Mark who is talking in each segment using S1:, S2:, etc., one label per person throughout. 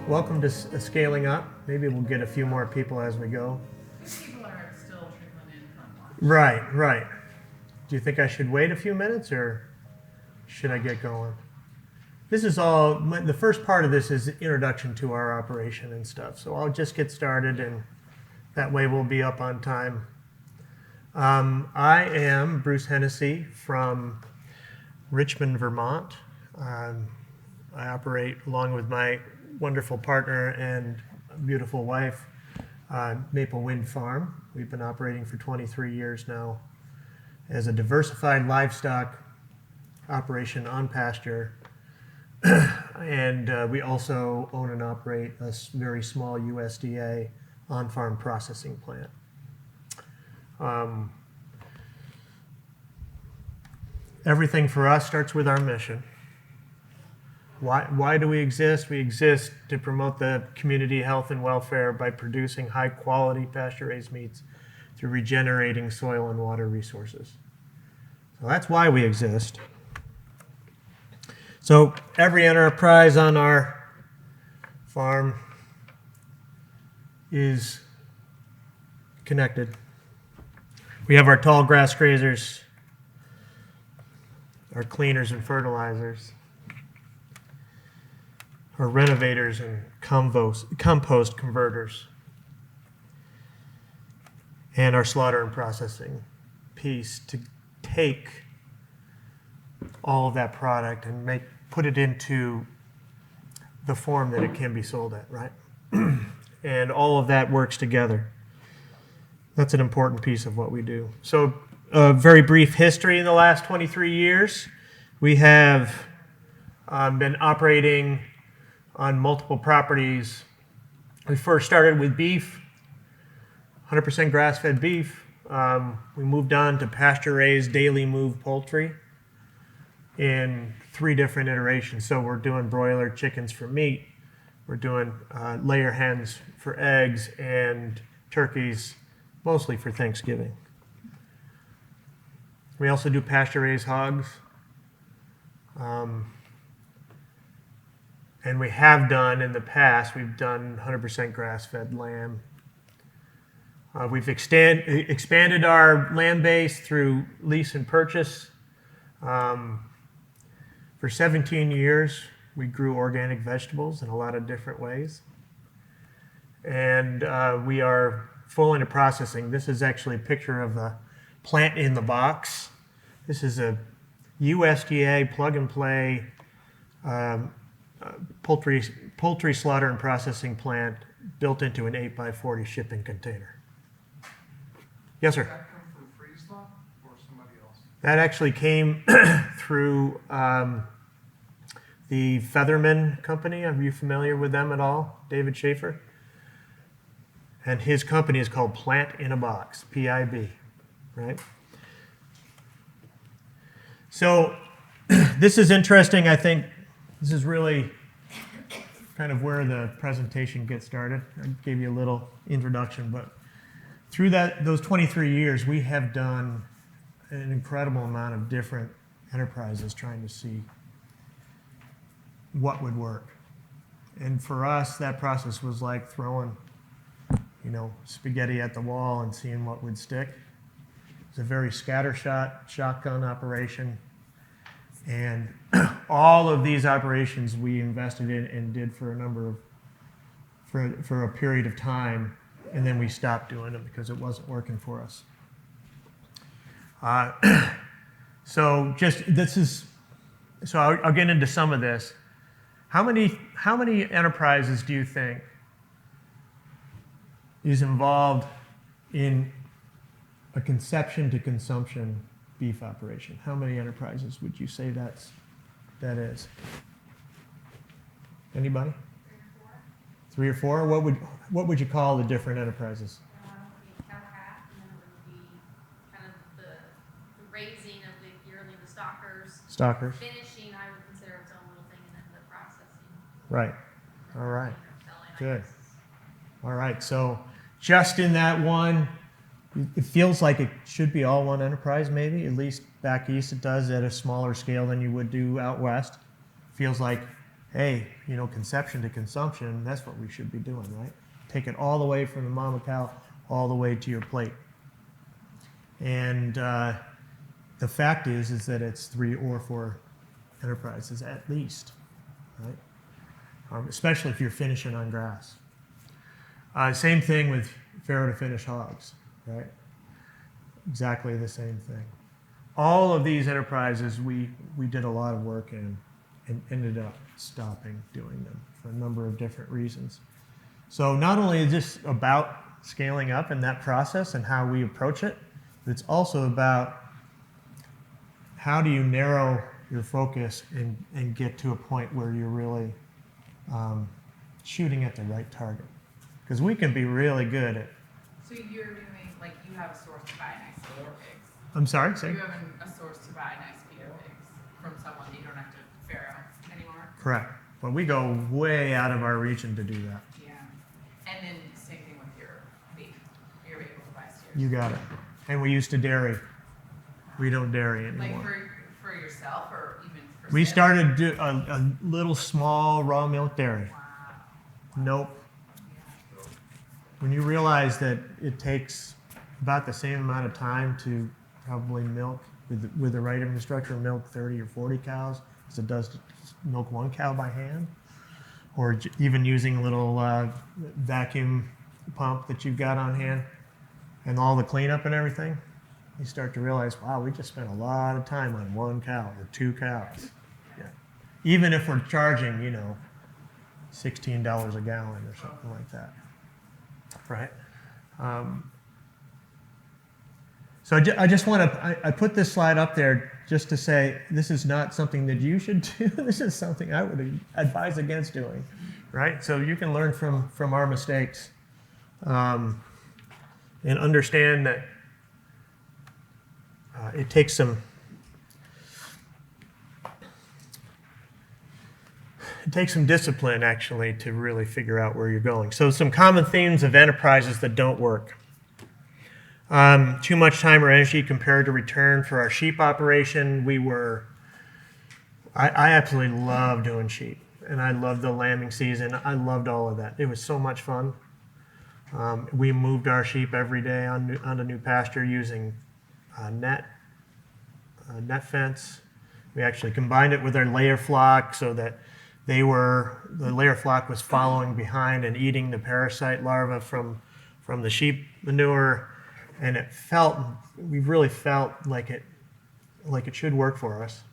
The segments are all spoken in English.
S1: Welcome to Scaling Up. Maybe we'll get a few more people as we go.
S2: People are still trickling in from lunch.
S1: Right. Do you think I should wait a few minutes or should I get going? This is all, the first part of this is introduction to our operation and stuff. So I'll just get started and that way we'll be up on time. I am Bruce Hennessey from Richmond, Vermont. I operate along with my wonderful partner and beautiful wife, Maple Wind Farm. We've been operating for 23 years now as a diversified livestock operation on pasture. And we also own and operate a very small USDA on-farm processing plant. Everything for us starts with our mission. Why do we exist? We exist to promote the community health and welfare by producing high-quality pasture-raised meats through regenerating soil and water resources. So that's why we exist. So every enterprise on our farm is connected. We have our tall grass grazers, our cleaners and fertilizers, our renovators and compost converters, and our slaughter and processing piece to take all of that product and put it into the form that it can be sold at, right? And all of that works together. That's an important piece of what we do. So a very brief history in the last 23 years. We have been operating on multiple properties. We first started with beef, 100% grass-fed beef. We moved on to pasture-raised, daily move poultry in 3 different iterations. So we're doing broiler chickens for meat. We're doing layer hens for eggs and turkeys, mostly for Thanksgiving. We also do pasture-raised hogs. And we have done in the past, we've done 100% grass-fed lamb. We've expanded our land base through lease and purchase. For 17 years, we grew organic vegetables in a lot of different ways. And we are full into processing. This is actually a picture of the plant in the box. This is a USDA plug-and-play poultry slaughter and processing plant built into an 8x40 shipping container. Yes, sir.
S3: Did that come from Freeslop or somebody else?
S1: That actually came through the Featherman Company. Are you familiar with them at all? David Schaefer? And his company is called Plant in a Box, PIB, right? So this is interesting. I think this is really kind of where the presentation gets started. I gave you a little introduction, but through those 23 years, we have done an incredible amount of different enterprises trying to see what would work. And for us, that process was like throwing, spaghetti at the wall and seeing what would stick. It's a very scattershot shotgun operation. And all of these operations we invested in and did for a period of time, and then we stopped doing them because it wasn't working for us. So I'll get into some of this. How many enterprises do you think is involved in a conception to consumption beef operation? How many enterprises would you say that is? Anybody? 3 or 4. What would you call the different enterprises?
S4: Would be cow calf, and then it would be kind of the raising of the yearly the stockers.
S1: Stockers.
S4: Finishing, I would consider its own little thing, and then the processing.
S1: Right. All right.
S4: Selling,
S1: Good.
S4: I guess.
S1: All right. So just in that one, it feels like it should be all one enterprise, maybe. At least back east it does at a smaller scale than you would do out west. Feels like, hey, conception to consumption, that's what we should be doing, right? Take it all the way from the mama cow all the way to your plate. And the fact is that it's 3 or 4 enterprises at least, right? Especially if you're finishing on grass. Same thing with farrow to finish hogs, right? Exactly the same thing. All of these enterprises, we did a lot of work in and ended up stopping doing them for a number of different reasons. So not only is this about scaling up and that process and how we approach it, but it's also about how do you narrow your focus and get to a point where you're really shooting at the right target. Because we can be really good at...
S2: So you're doing, like, you have a source to buy nice feeder pigs.
S1: I'm sorry? Say?
S2: You have a source to buy nice feeder pigs from someone you don't have to farrow anymore.
S1: Correct. But we go way out of our region to do that.
S2: Yeah. And then same thing with your beef. You're able to buy steers.
S1: You got it. And we used to dairy. We don't dairy anymore.
S2: Like for yourself or even for
S1: We
S2: sale?
S1: started a little small raw milk dairy.
S2: Wow.
S1: Nope.
S2: Yeah.
S1: When you realize that it takes about the same amount of time to probably milk with the right infrastructure, milk 30 or 40 cows as it does to milk 1 cow by hand, or even using a little vacuum pump that you've got on hand and all the cleanup and everything, you start to realize, wow, we just spent a lot of time on 1 cow or 2 cows. Yeah. Even if we're charging, $16 a gallon or something like that, right? So I just want to, I put this slide up there just to say this is not something that you should do. This is something I would advise against doing, right? So you can learn from our mistakes and understand that it takes some discipline actually to really figure out where you're going. So some common themes of enterprises that don't work. Too much time or energy compared to return for our sheep operation. I absolutely love doing sheep, and I loved the lambing season. I loved all of that. It was so much fun. We moved our sheep every day onto new pasture using net fence. We actually combined it with our layer flock so that the layer flock was following behind and eating the parasite larvae from the sheep manure. And we really felt like it should work for us.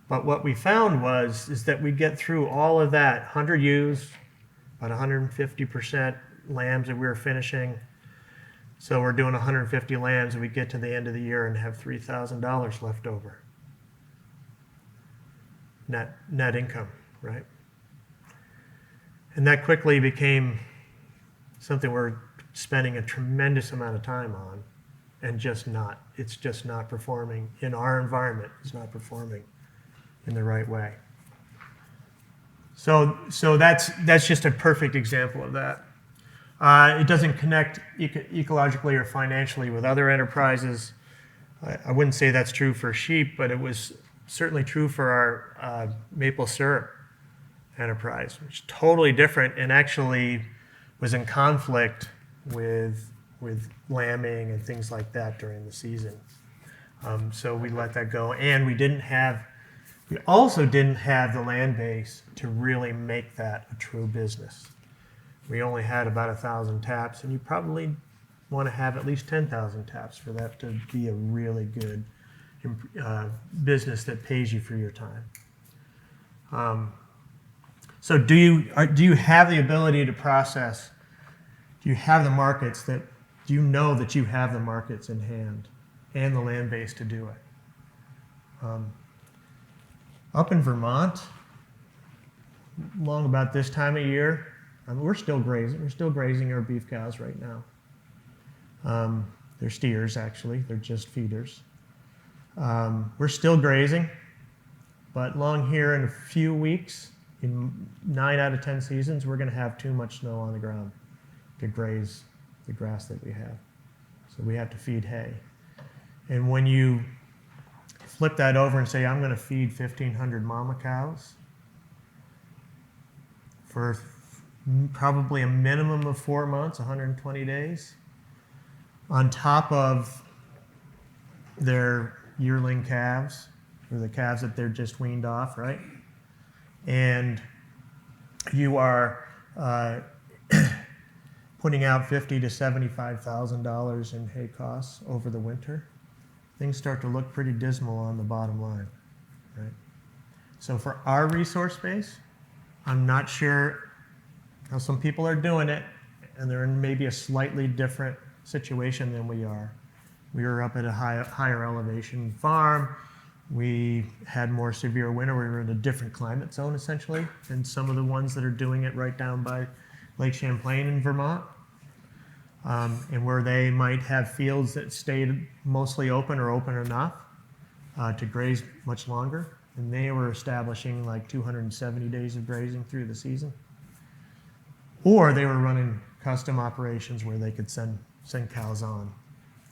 S1: But what we found is that we get through all of that, 100 ewes, about 150% lambs that we were finishing. So we're doing 150 lambs, and we get to the end of the year and have $3,000 left over. Net income, right? And that quickly became something we're spending a tremendous amount of time on, and it's just not performing in our environment. It's not performing in the right way. So that's just a perfect example of that. It doesn't connect ecologically or financially with other enterprises. I wouldn't say that's true for sheep, but it was certainly true for our maple syrup enterprise, which is totally different and actually was in conflict with lambing and things like that during the season. So we let that go, and we also didn't have the land base to really make that a true business. We only had about 1,000 taps, and you probably want to have at least 10,000 taps for that to be a really good business that pays you for your time. So do you have the ability to process? Do you have the markets do you know that you have the markets in hand and the land base to do it? Up in Vermont, along about this time of year, we're still grazing. We're still grazing our beef cows right now. They're steers, actually. They're just feeders. We're still grazing, but along here in a few weeks, in 9 out of 10 seasons, we're going to have too much snow on the ground to graze the grass that we have. So we have to feed hay. And when you flip that over and say, I'm going to feed 1,500 mama cows for probably a minimum of 4 months, 120 days, on top of their yearling calves, or the calves that they're just weaned off, right? And you are putting out $50,000 to $75,000 in hay costs over the winter, things start to look pretty dismal on the bottom line, right? So for our resource base, I'm not sure how some people are doing it, and they're in maybe a slightly different situation than we are. We were up at a higher elevation farm. We had more severe winter. We were in a different climate zone, essentially, than some of the ones that are doing it right down by Lake Champlain in Vermont. And where they might have fields that stayed mostly open or open enough to graze much longer. And they were establishing like 270 days of grazing through the season. Or they were running custom operations where they could send cows on,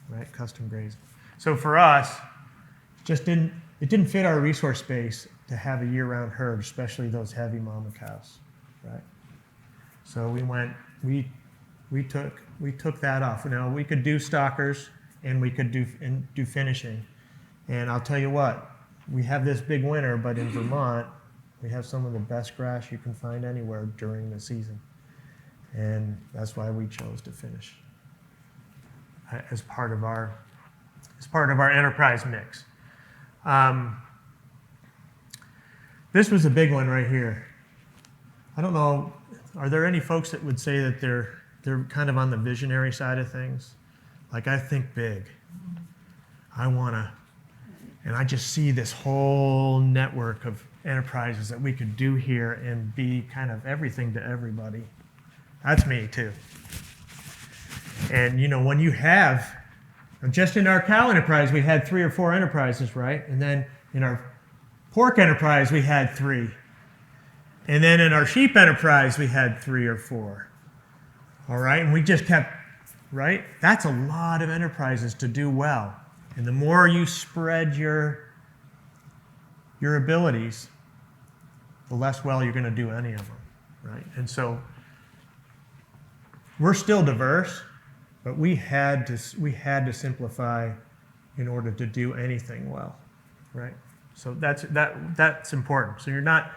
S1: right? Custom grazing. So for us, it didn't fit our resource base to have a year-round herd, especially those heavy mama cows, right? So we took that off. Now we could do stockers and we could do finishing. And I'll tell you what, we have this big winter, but in Vermont, we have some of the best grass you can find anywhere during the season. And that's why we chose to finish as part of our enterprise mix. This was a big one right here. I don't know, are there any folks that would say that they're kind of on the visionary side of things? Like, I think big. And I just see this whole network of enterprises that we could do here and be kind of everything to everybody. That's me too. And when you have, just in our cow enterprise, we had 3 or 4 enterprises, right? And then in our pork enterprise, we had 3. And then in our sheep enterprise, we had 3 or 4. All right, and we just kept, right? That's a lot of enterprises to do well. And the more you spread your abilities, the less well you're going to do any of them, right? And so we're still diverse, but we had to simplify in order to do anything well, right? So that's important. So you're not.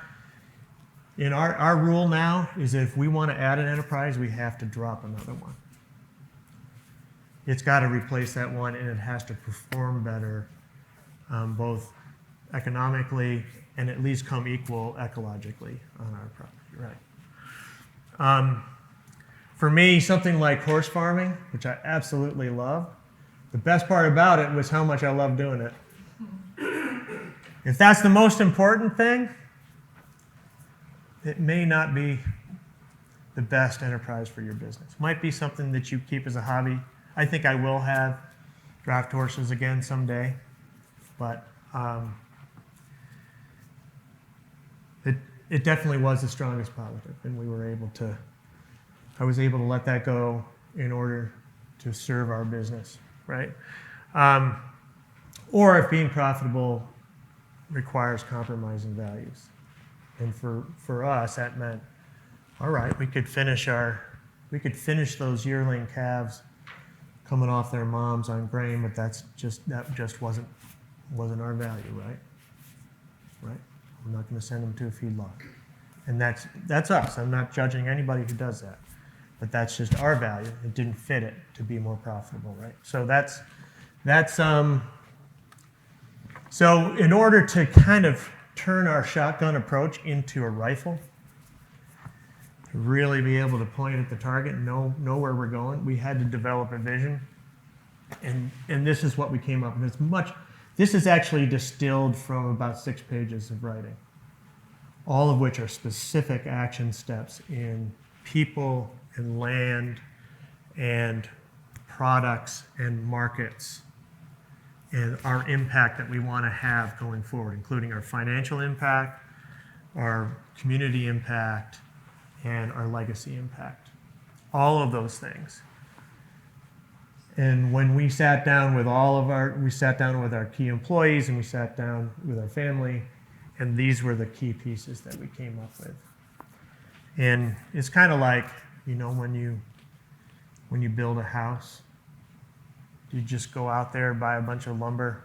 S1: In our rule now is if we want to add an enterprise, we have to drop another one. It's got to replace that one, and it has to perform better, both economically and at least come equal ecologically on our property, right? For me, something like horse farming, which I absolutely love, the best part about it was how much I love doing it. If that's the most important thing, it may not be the best enterprise for your business. Might be something that you keep as a hobby. I think I will have draft horses again someday, but it definitely was the strongest positive, and I was able to let that go in order to serve our business, right? Or if being profitable requires compromising values. And for us, that meant, all right, we could finish those yearling calves coming off their moms on grain, but that just wasn't our value, right? Right? We're not going to send them to a feedlot, and that's us. I'm not judging anybody who does that, but that's just our value. It didn't fit it to be more profitable, right? So so in order to kind of turn our shotgun approach into a rifle, to really be able to point at the target and know where we're going, we had to develop a vision. And this is what we came up with. This is actually distilled from about 6 pages of writing, all of which are specific action steps in people and land and products and markets and our impact that we want to have going forward, including our financial impact, our community impact, and our legacy impact. All of those things. And when we sat down with we sat down with our key employees and we sat down with our family, and these were the key pieces that we came up with. And it's kind of like, when you build a house, you just go out there and buy a bunch of lumber.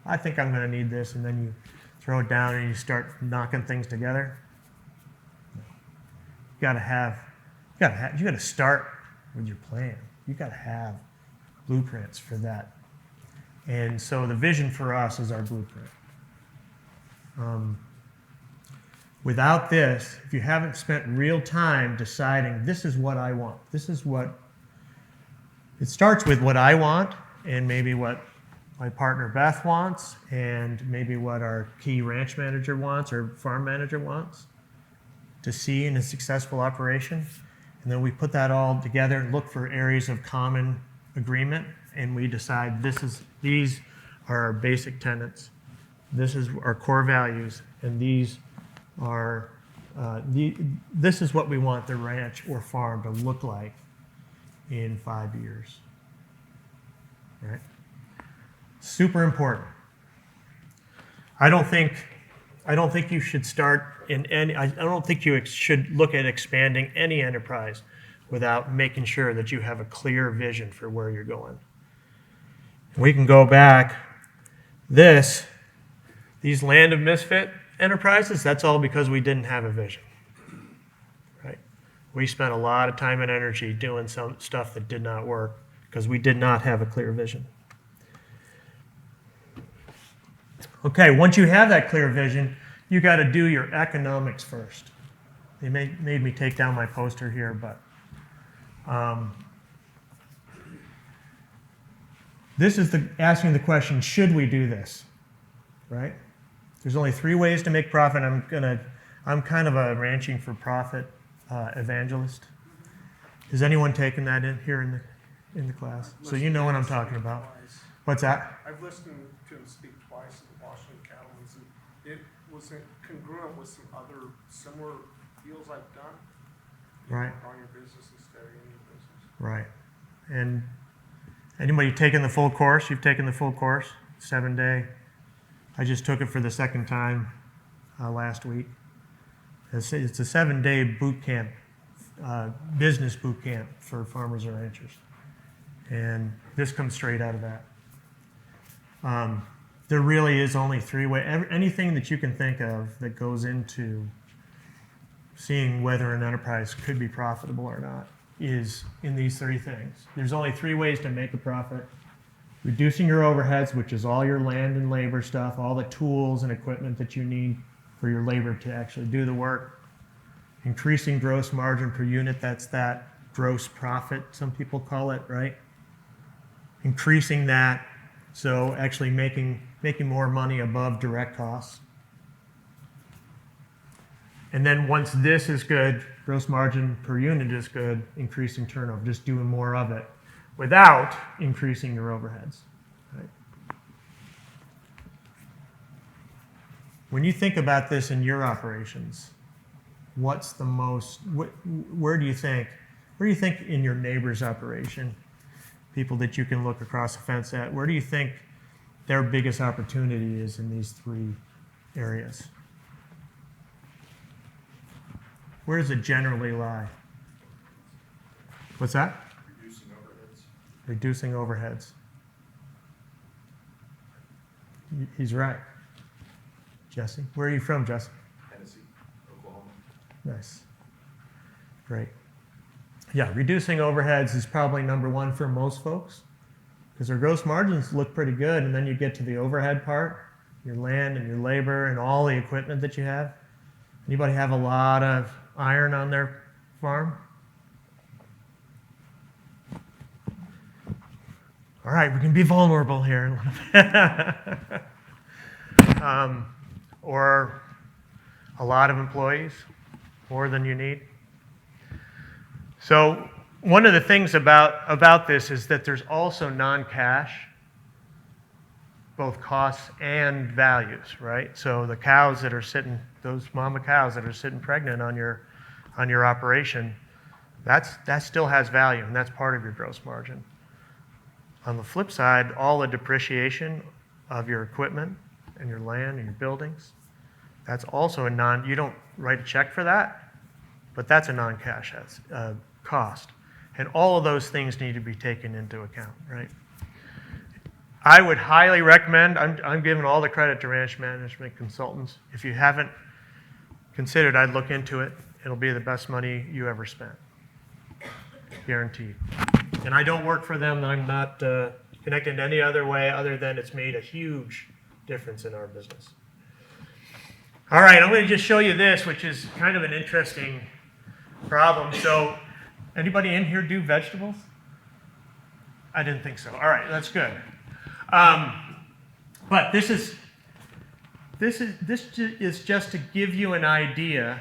S1: I think I'm going to need this, and then you throw it down and you start knocking things together. You got to start with your plan. You got to have blueprints for that. And so the vision for us is our blueprint. Without this, if you haven't spent real time deciding, this is what I want, it starts with what I want, and maybe what my partner Beth wants, and maybe what our key ranch manager wants or farm manager wants to see in a successful operation. And then we put that all together and look for areas of common agreement, and we decide these are our basic tenets, this is our core values, and these are this is what we want the ranch or farm to look like in 5 years. Right? Super important. I don't think you should start in any. I don't think you should look at expanding any enterprise without making sure that you have a clear vision for where you're going. We can go back. These land of misfit enterprises, that's all because we didn't have a vision. Right? We spent a lot of time and energy doing some stuff that did not work because we did not have a clear vision. Okay, once you have that clear vision, you got to do your economics first. They made me take down my poster here, but this is asking the question, should we do this? Right? There's only 3 ways to make profit. I'm kind of a ranching for profit evangelist. Has anyone taken that in here in the class? So you know what I'm talking about. What's that?
S3: I've listened to him speak twice at the Washington Cattlemen's, and it was congruent with some other similar deals I've done.
S1: Right.
S3: Growing your business instead of in your business.
S1: Right. And anybody taken the full course? You've taken the full course, 7-day. I just took it for the second time last week. It's a 7-day boot camp, business boot camp for farmers and ranchers. And this comes straight out of that. There really is only 3 ways. Anything that you can think of that goes into seeing whether an enterprise could be profitable or not is in these 3 things. There's only 3 ways to make a profit. Reducing your overheads, which is all your land and labor stuff, all the tools and equipment that you need for your labor to actually do the work. Increasing gross margin per unit, that's that gross profit, some people call it, right? Increasing that, so actually making more money above direct costs. And then once this is good, gross margin per unit is good, increasing turnover, just doing more of it without increasing your overheads. Right? When you think about this in your operations, what's the most, where do you think in your neighbor's operation, people that you can look across the fence at, where do you think their biggest opportunity is in these 3 areas? Where does it generally lie? What's that? Reducing overheads. He's right. Jesse, where are you from, Jesse?
S5: Hennessey, Oklahoma.
S1: Nice. Great. Yeah, reducing overheads is probably number 1 for most folks because their gross margins look pretty good, and then you get to the overhead part, your land and your labor and all the equipment that you have. Anybody have a lot of iron on their farm? All right, we can be vulnerable here. Or a lot of employees, more than you need. So one of the things about this is that there's also non-cash, both costs and values, right? So the cows that are sitting, those mama cows that are sitting pregnant on your operation, that still has value, and that's part of your gross margin. On the flip side, all the depreciation of your equipment and your land and your buildings, that's also you don't write a check for that, but that's a non-cash cost. And all of those things need to be taken into account, right? I would highly recommend, I'm giving all the credit to ranch management consultants. If you haven't considered, I'd look into it. It'll be the best money you ever spent. Guaranteed. And I don't work for them. I'm not connected in any other way other than it's made a huge difference in our business. All right, I'm going to just show you this, which is kind of an interesting problem. So, anybody in here do vegetables? I didn't think so. All right, that's good. But this is just to give you an idea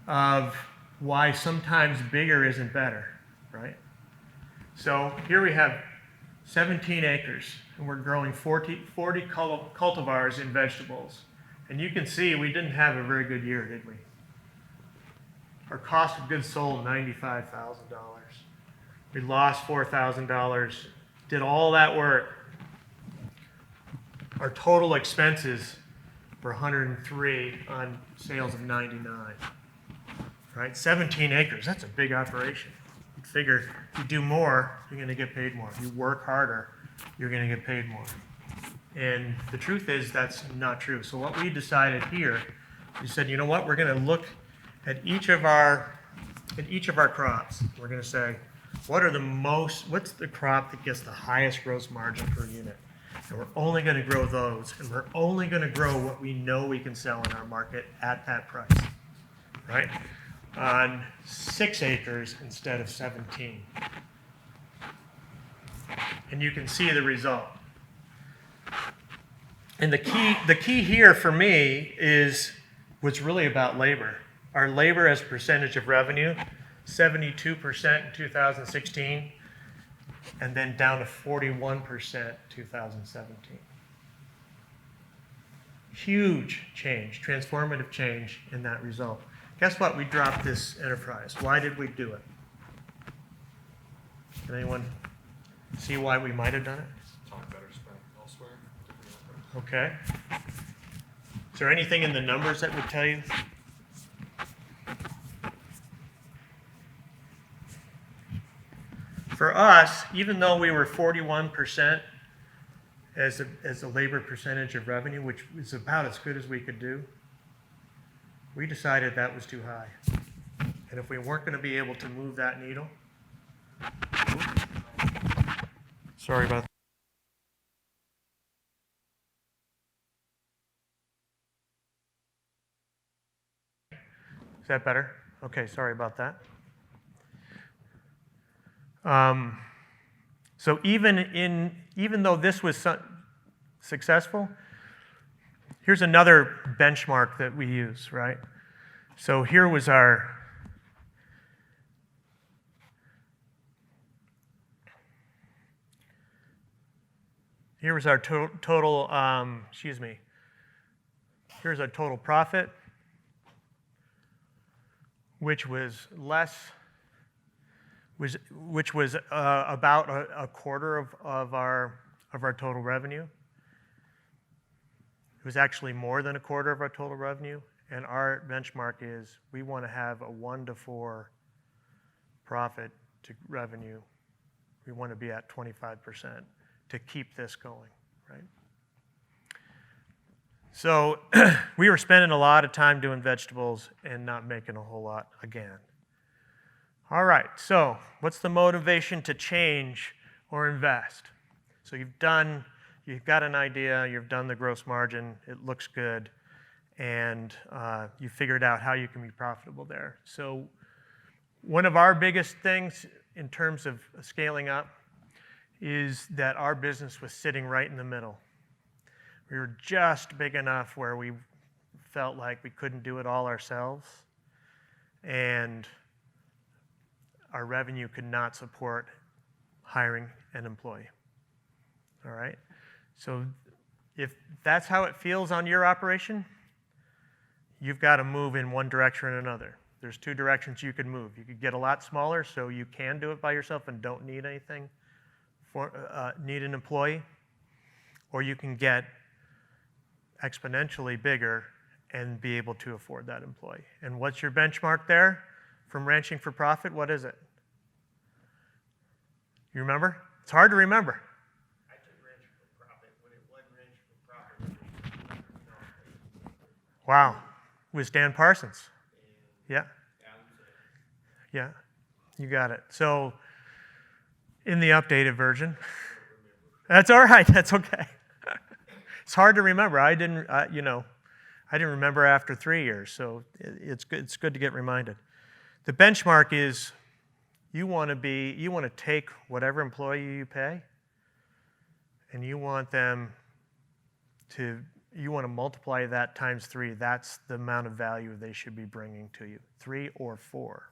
S1: of why sometimes bigger isn't better, right? So here we have 17 acres, and we're growing 40 cultivars in vegetables. And you can see we didn't have a very good year, did we? Our cost of goods sold, $95,000. We lost $4,000, did all that work. Our total expenses were 103 on sales of 99. Right? 17 acres, that's a big operation. You figure if you do more, you're going to get paid more. If you work harder, you're going to get paid more. And the truth is that's not true. So what we decided here, we said, you know what, we're going to look at each of our crops. We're going to say, what's the crop that gets the highest gross margin per unit? And we're only going to grow those, and we're only going to grow what we know we can sell in our market at that price, right? On 6 acres instead of 17. And you can see the result. And the key here for me is what's really about labor. Our labor as a percentage of revenue, 72% in 2016, and then down to 41% 2017. Huge change, transformative change in that result. Guess what? We dropped this enterprise. Why did we do it? Can anyone see why we might have done it?
S5: Time better spent elsewhere.
S1: Okay. Is there anything in the numbers that would tell you? For us, even though we were 41% as a labor percentage of revenue, which is about as good as we could do, we decided that was too high. And if we weren't going to be able to move that needle, sorry about that. Is that better? Okay, sorry about that. So even though this was successful, here's another benchmark that we use, right? So here was our total, here's our total profit, which was about a quarter of our total revenue. It was actually more than a quarter of our total revenue, and our benchmark is we want to have a 1 to 4 profit to revenue. We want to be at 25% to keep this going, right? So we were spending a lot of time doing vegetables and not making a whole lot again. All right, so what's the motivation to change or invest? So you've got an idea, you've done the gross margin, it looks good, and you figured out how you can be profitable there. So one of our biggest things in terms of scaling up is that our business was sitting right in the middle. We were just big enough where we felt like we couldn't do it all ourselves, and our revenue could not support hiring an employee. All right? So if that's how it feels on your operation, you've got to move in one direction or another. There's 2 directions you could move. You could get a lot smaller so you can do it by yourself and don't need anything need an employee, or you can get exponentially bigger and be able to afford that employee. And what's your benchmark there from ranching for profit? What is it? You remember? It's hard to remember.
S6: I took ranch for profit when it wasn't ranch for profit.
S1: Wow. With Dan Parsons. Yeah. Yeah. You got it. So in the updated version, that's all right. That's okay. It's hard to remember. I didn't remember after 3 years, so it's good. It's good to get reminded. The benchmark is you want to take whatever employee you pay, and you want to multiply that times 3. That's the amount of value they should be bringing to you, 3 or 4.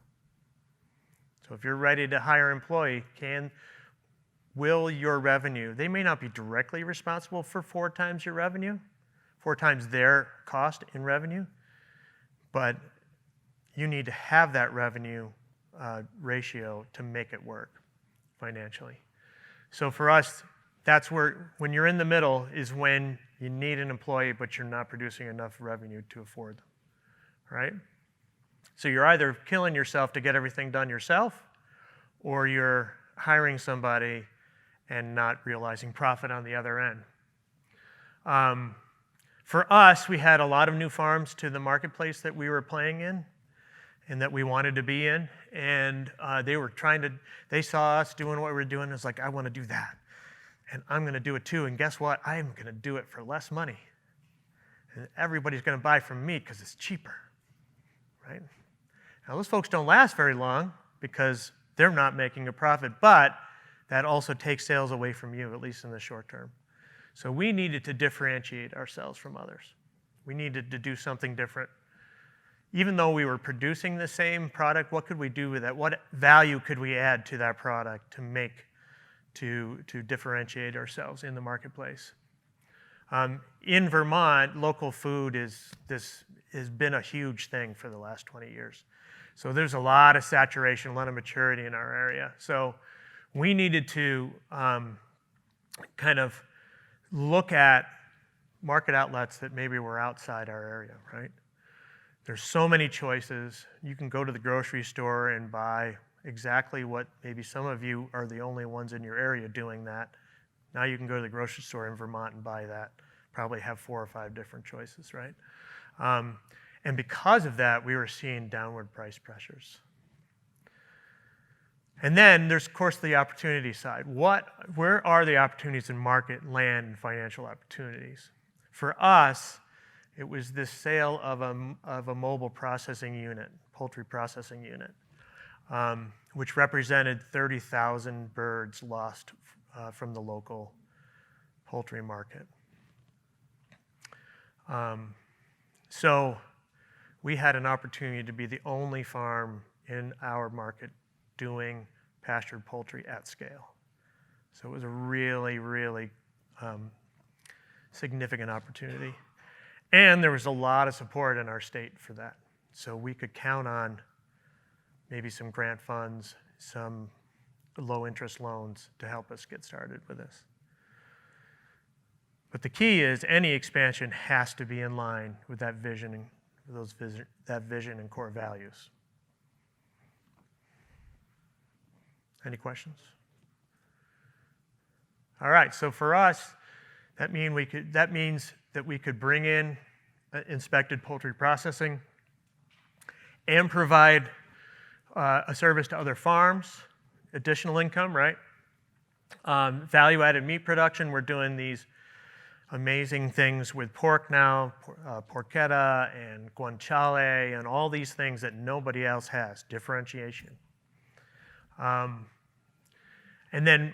S1: So if you're ready to hire an employee, will your revenue, they may not be directly responsible for 4 times your revenue, 4 times their cost in revenue, but you need to have that revenue ratio to make it work financially. So for us, that's where, when you're in the middle, is when you need an employee, but you're not producing enough revenue to afford them, right? So you're either killing yourself to get everything done yourself, or you're hiring somebody and not realizing profit on the other end. For us, we had a lot of new farms to the marketplace that we were playing in and that we wanted to be in. And they saw us doing what we were doing. It's like, I want to do that. And I'm going to do it too. And guess what? I'm going to do it for less money. And everybody's going to buy from me because it's cheaper, right? Now, those folks don't last very long because they're not making a profit, but that also takes sales away from you, at least in the short term. So we needed to differentiate ourselves from others. We needed to do something different. Even though we were producing the same product, what could we do with that? What value could we add to that product to differentiate ourselves in the marketplace? In Vermont, local food has been a huge thing for the last 20 years. So there's a lot of saturation, a lot of maturity in our area. So we needed to kind of look at market outlets that maybe were outside our area, right? There's so many choices. You can go to the grocery store and buy exactly what maybe some of you are the only ones in your area doing that. Now you can go to the grocery store in Vermont and buy that. Probably have 4 or 5 different choices, right? And because of that, we were seeing downward price pressures. And then there's, of course, the opportunity side. Where are the opportunities in market, land, and financial opportunities? For us, it was this sale of a mobile processing unit, poultry processing unit, which represented 30,000 birds lost from the local poultry market. So we had an opportunity to be the only farm in our market doing pastured poultry at scale. So it was a really, really significant opportunity. And there was a lot of support in our state for that. So we could count on maybe some grant funds, some low interest loans to help us get started with this. But the key is any expansion has to be in line with that vision and core values. Any questions? All right, so for us, that means that we could bring in inspected poultry processing and provide a service to other farms, additional income, right? Value-added meat production, we're doing these amazing things with pork now, porchetta and guanciale and all these things that nobody else has, differentiation. And then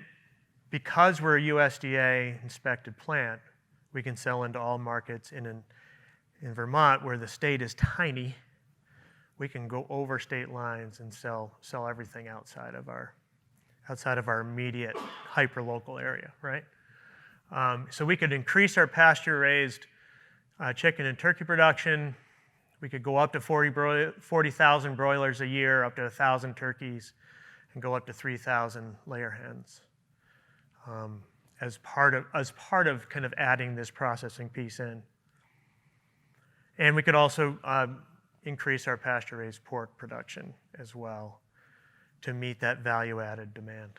S1: because we're a USDA inspected plant, we can sell into all markets. In Vermont, where the state is tiny, we can go over state lines and sell everything outside of our immediate hyper-local area, right? So we could increase our pasture-raised chicken and turkey production. We could go up to 40,000 broilers a year, up to 1,000 turkeys, and go up to 3,000 layer hens. as part of kind of adding this processing piece in. And we could also increase our pasture-raised pork production as well to meet that value-added demand.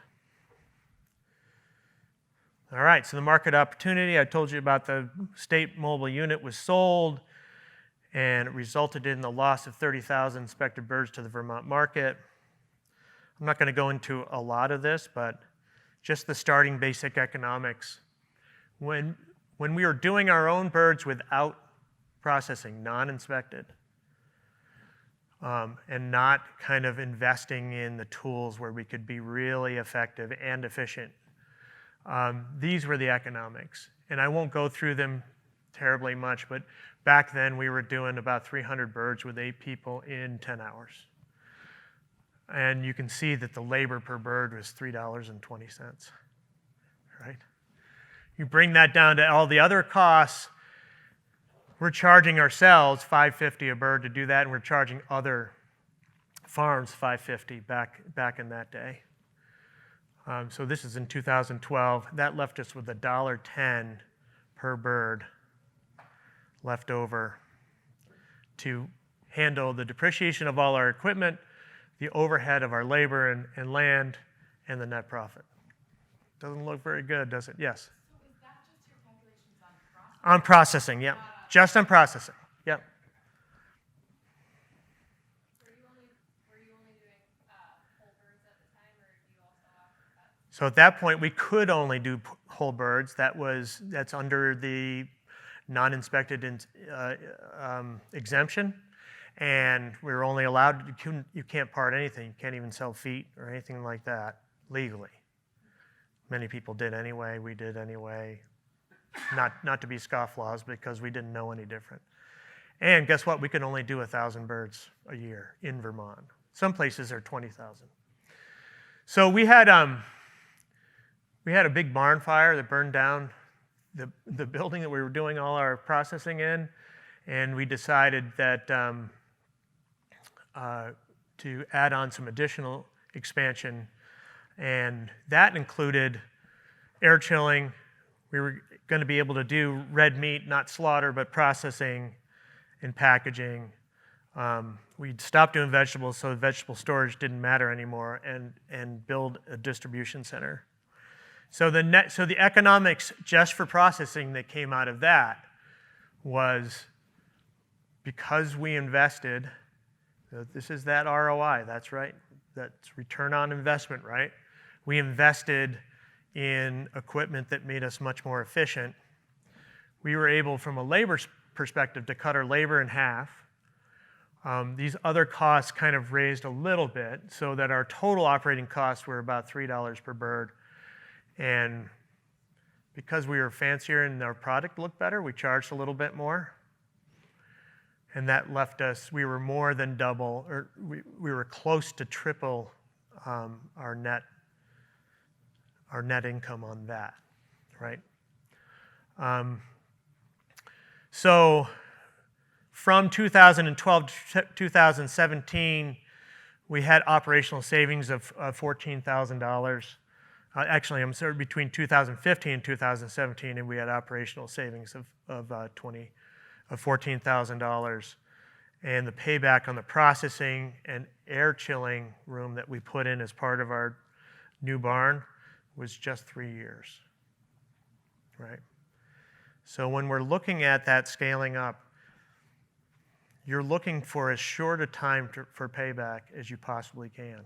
S1: All right, so the market opportunity, I told you about the state mobile unit was sold, and it resulted in the loss of 30,000 inspected birds to the Vermont market. I'm not going to go into a lot of this, but just the starting basic economics. When we were doing our own birds without processing, non-inspected, and not kind of investing in the tools where we could be really effective and efficient, these were the economics. And I won't go through them terribly much, but back then we were doing about 300 birds with 8 people in 10 hours. And you can see that the labor per bird was $3.20, right? You bring that down to all the other costs, we're charging ourselves $5.50 a bird to do that, and we're charging other farms $5.50 back in that day. So this is in 2012. That left us with $1.10 per bird left over to handle the depreciation of all our equipment, the overhead of our labor and land, and the net profit. Doesn't look very good, does it? Yes?
S2: So is that just your calculations on processing?
S1: On processing, yep. Just on processing, yep.
S4: Were you only doing whole birds at the time, or do you also offer cuts?
S1: So at that point, we could only do whole birds. That's under the non-inspected exemption, and we were only allowed. You can't part anything. You can't even sell feet or anything like that legally. Many people did anyway. We did anyway. Not to be scofflaws, because we didn't know any different. And guess what? We could only do 1,000 birds a year in Vermont. Some places are 20,000. So we had a big barn fire that burned down the building that we were doing all our processing in, and we decided that to add on some additional expansion, and that included air chilling. We were going to be able to do red meat, not slaughter, but processing and packaging. We'd stopped doing vegetables, so vegetable storage didn't matter anymore, and build a distribution center. So the economics just for processing that came out of that was, because we invested, this is that ROI, that's right, that's return on investment, right? We invested in equipment that made us much more efficient. We were able, from a labor perspective, to cut our labor in half. These other costs kind of raised a little bit, so that our total operating costs were about $3 per bird. And because we were fancier and our product looked better, we charged a little bit more. And that left us, we were more than double, or we were close to triple our net income on that, right? So from 2012 to 2017, we had operational savings of $14,000. Actually, I'm sorry, between 2015 and 2017, and we had operational savings of $14,000. And the payback on the processing and air chilling room that we put in as part of our new barn was just 3 years, right? So when we're looking at that scaling up, you're looking for as short a time for payback as you possibly can,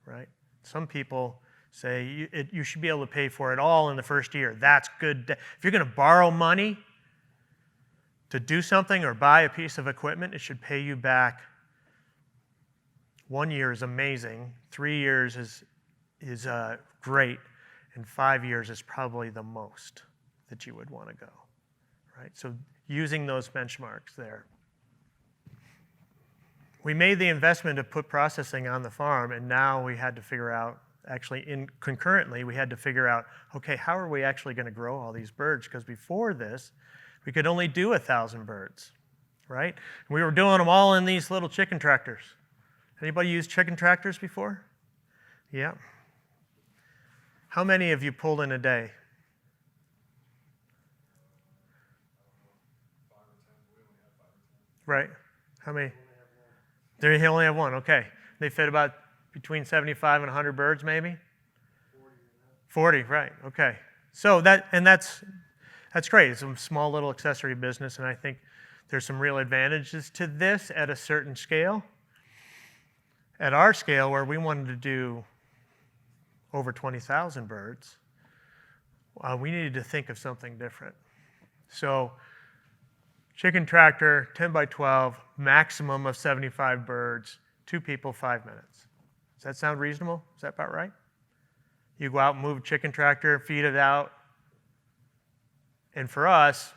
S1: right? Some people say you should be able to pay for it all in the first year. That's good. If you're going to borrow money to do something or buy a piece of equipment, it should pay you back. 1 year is amazing. 3 years is great. And 5 years is probably the most that you would want to go, right? So using those benchmarks there. We made the investment to put processing on the farm, and now we had to figure out, actually concurrently, we had to figure out, okay, how are we actually going to grow all these birds? Because before this, we could only do 1,000 birds, right? And we were doing them all in these little chicken tractors. Anybody used chicken tractors before? Yeah. How many of you pulled in a day?
S5: 5 or 10, we only have 5 or 10.
S1: Right? How many? They only have one, okay. They fit about between 75 and 100 birds, maybe? 40, right, okay. So that's great. It's a small little accessory business, and I think there's some real advantages to this at a certain scale. At our scale, where we wanted to do over 20,000 birds, we needed to think of something different. So chicken tractor, 10 by 12, maximum of 75 birds, 2 people, 5 minutes. Does that sound reasonable? Is that about right? You go out and move a chicken tractor, feed it out. And for us,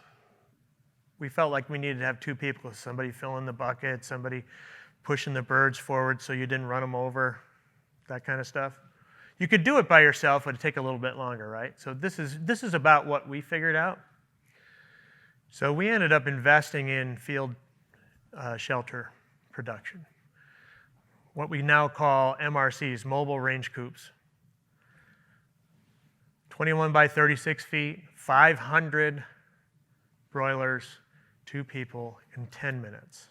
S1: we felt like we needed to have 2 people, somebody filling the bucket, somebody pushing the birds forward so you didn't run them over, that kind of stuff. You could do it by yourself, but it'd take a little bit longer, right? So this is about what we figured out. So we ended up investing in field shelter production, what we now call MRCs, mobile range coops. 21 by 36 feet, 500 broilers, 2 people in 10 minutes.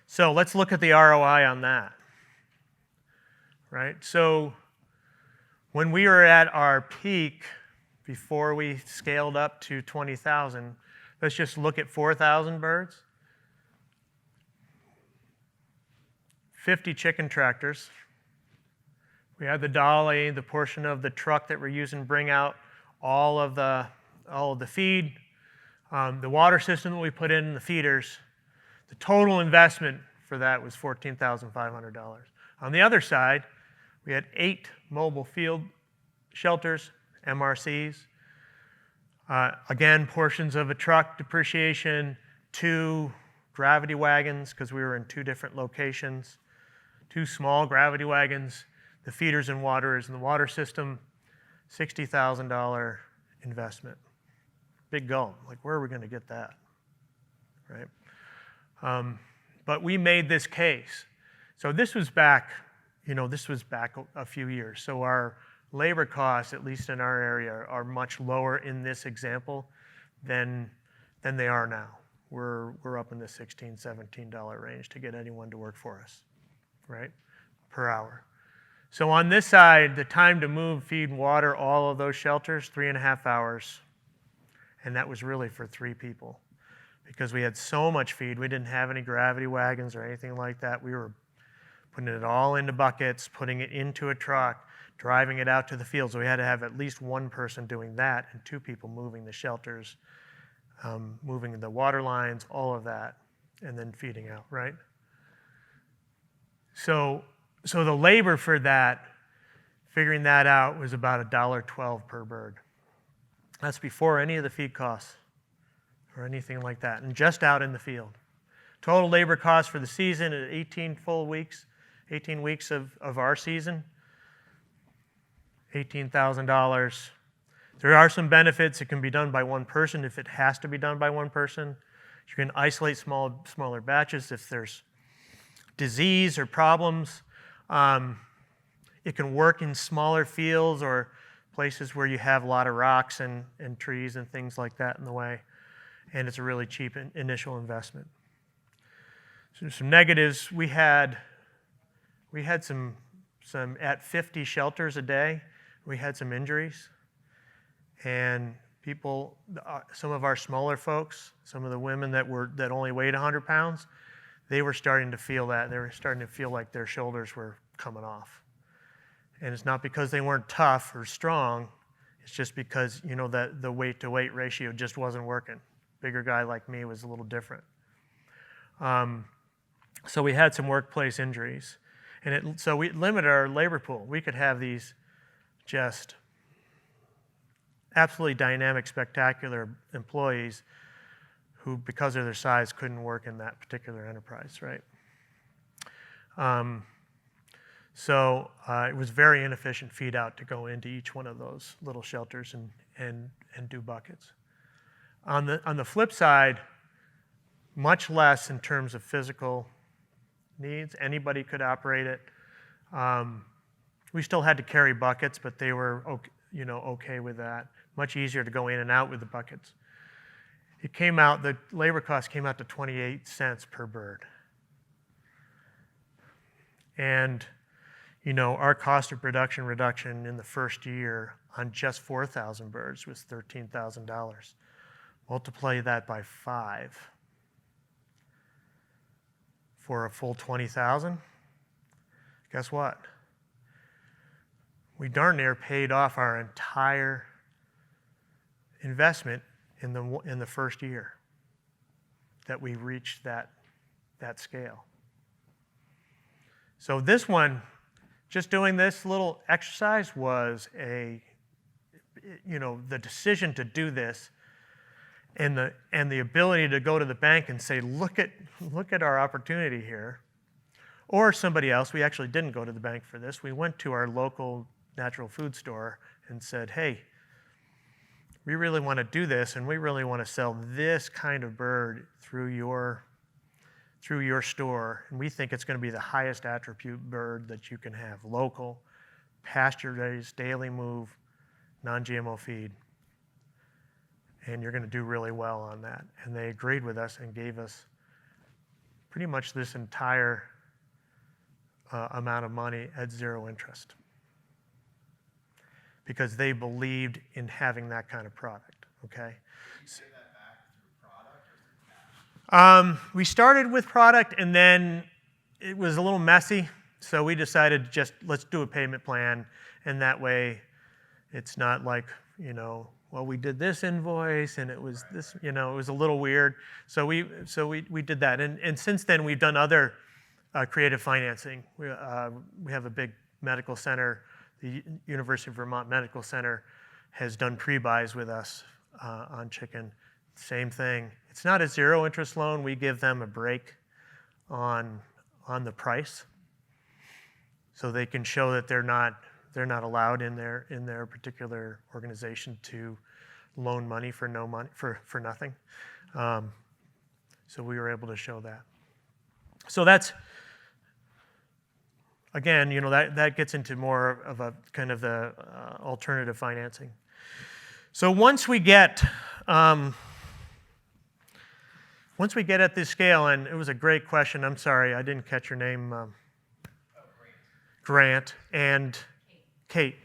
S1: So let's look at the ROI on that, right? So when we were at our peak, before we scaled up to 20,000, let's just look at 4,000 birds. 50 chicken tractors. We had the dolly, the portion of the truck that we're using to bring out all of the feed, the water system that we put in the feeders. The total investment for that was $14,500. On the other side, we had 8 mobile field shelters, MRCs. Again, portions of a truck depreciation, 2 gravity wagons, because we were in 2 different locations, 2 small gravity wagons, the feeders and waterers in the water system, $60,000 investment. Big gulp. Like, where are we going to get that? Right? But we made this case. So this was back a few years. So our labor costs, at least in our area, are much lower in this example than they are now. We're up in the $16, $17 range to get anyone to work for us, right, per hour. So on this side, the time to move, feed, and water all of those shelters, 3.5 hours. And that was really for 3 people. Because we had so much feed, we didn't have any gravity wagons or anything like that. We were putting it all into buckets, putting it into a truck, driving it out to the field. So we had to have at least 1 person doing that and 2 people moving the shelters, moving the water lines, all of that, and then feeding out, right? So the labor for that, figuring that out, was about $1.12 per bird. That's before any of the feed costs or anything like that, and just out in the field. Total labor cost for the season at 18 weeks of our season, $18,000. There are some benefits. It can be done by 1 person if it has to be done by 1 person. You can isolate smaller batches if there's disease or problems. It can work in smaller fields or places where you have a lot of rocks and trees and things like that in the way. And it's a really cheap initial investment. So some negatives. We had some at 50 shelters a day, we had some injuries. And people, some of our smaller folks, some of the women that only weighed 100 pounds, they were starting to feel that. They were starting to feel like their shoulders were coming off. And it's not because they weren't tough or strong. It's just because, that the weight to weight ratio just wasn't working. Bigger guy like me was a little different. So we had some workplace injuries. And so we limited our labor pool. We could have these just absolutely dynamic, spectacular employees who, because of their size, couldn't work in that particular enterprise, right? So it was very inefficient feed out to go into each one of those little shelters and do buckets. On the flip side, much less in terms of physical needs. Anybody could operate it. We still had to carry buckets, but they were okay with that. Much easier to go in and out with the buckets. It came out, the labor cost came out to 28 cents per bird. And, our cost of production reduction in the first year on just 4,000 birds was $13,000. Multiply that by 5 for a full 20,000. Guess what? We darn near paid off our entire investment in the first year that we reached that scale. So this one, just doing this little exercise was the decision to do this and the ability to go to the bank and say, look at our opportunity here. Or somebody else, we actually didn't go to the bank for this. We went to our local natural food store and said, hey, we really want to do this, and we really want to sell this kind of bird through your store, and we think it's going to be the highest attribute bird that you can have. Local, pasture-raised, daily move, non-GMO feed. And you're going to do really well on that. And they agreed with us and gave us pretty much this entire amount of money at zero interest, because they believed in having that kind of product, okay?
S5: Did you pay that back through product or through cash?
S1: We started with product, and then it was a little messy, so we decided just let's do a payment plan, and that way it's not like, well, we did this invoice, and it was this, it was a little weird. So we did that, and since then we've done other creative financing. We have a big medical center. The University of Vermont Medical Center has done pre-buys with us on chicken. Same thing. It's not a zero interest loan. We give them a break on the price, so they can show that they're not allowed in their particular organization to loan money for no money for nothing. So we were able to show that. So that's, again, that gets into more of a kind of the alternative financing. So once we get at this scale, and it was a great question. I'm sorry, I didn't catch your name. Grant and Kate.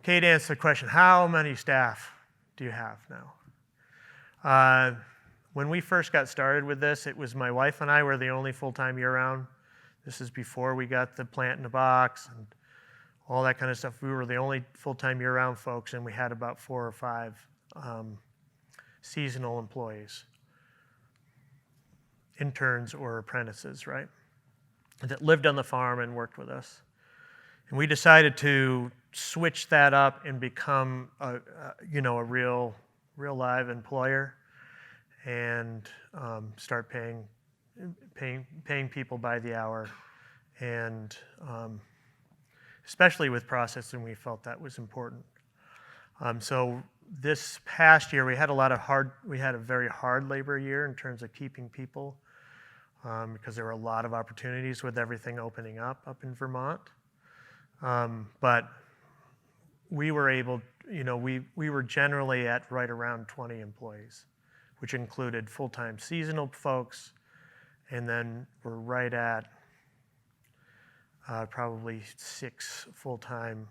S1: Kate answered the question, how many staff do you have now? When we first got started with this, it was my wife and I were the only full-time year-round. This is before we got the plant in a box and all that kind of stuff. We were the only full-time year-round folks, and we had about 4 or 5 seasonal employees, interns or apprentices, right, that lived on the farm and worked with us. And we decided to switch that up and become a real live employer, and start paying people by the hour, and especially with processing, we felt that was important. So this past year, we had a very hard labor year in terms of keeping people, because there were a lot of opportunities with everything opening up in Vermont. But we were able, we were generally at right around 20 employees, which included full-time seasonal folks, and then we're right at probably 6 full-time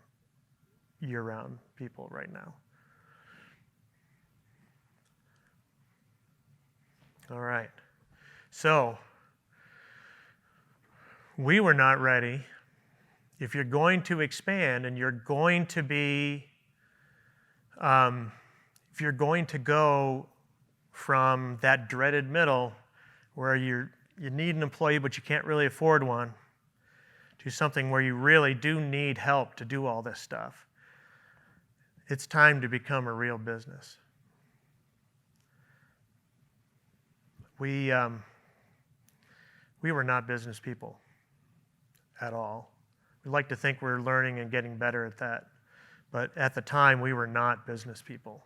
S1: year-round people right now. All right. So we were not ready. If you're going to expand and you're going to be, if you're going to go from that dreaded middle where you need an employee but you can't really afford one, to something where you really do need help to do all this stuff, it's time to become a real business. We were not business people at all. We like to think we're learning and getting better at that, but at the time we were not business people.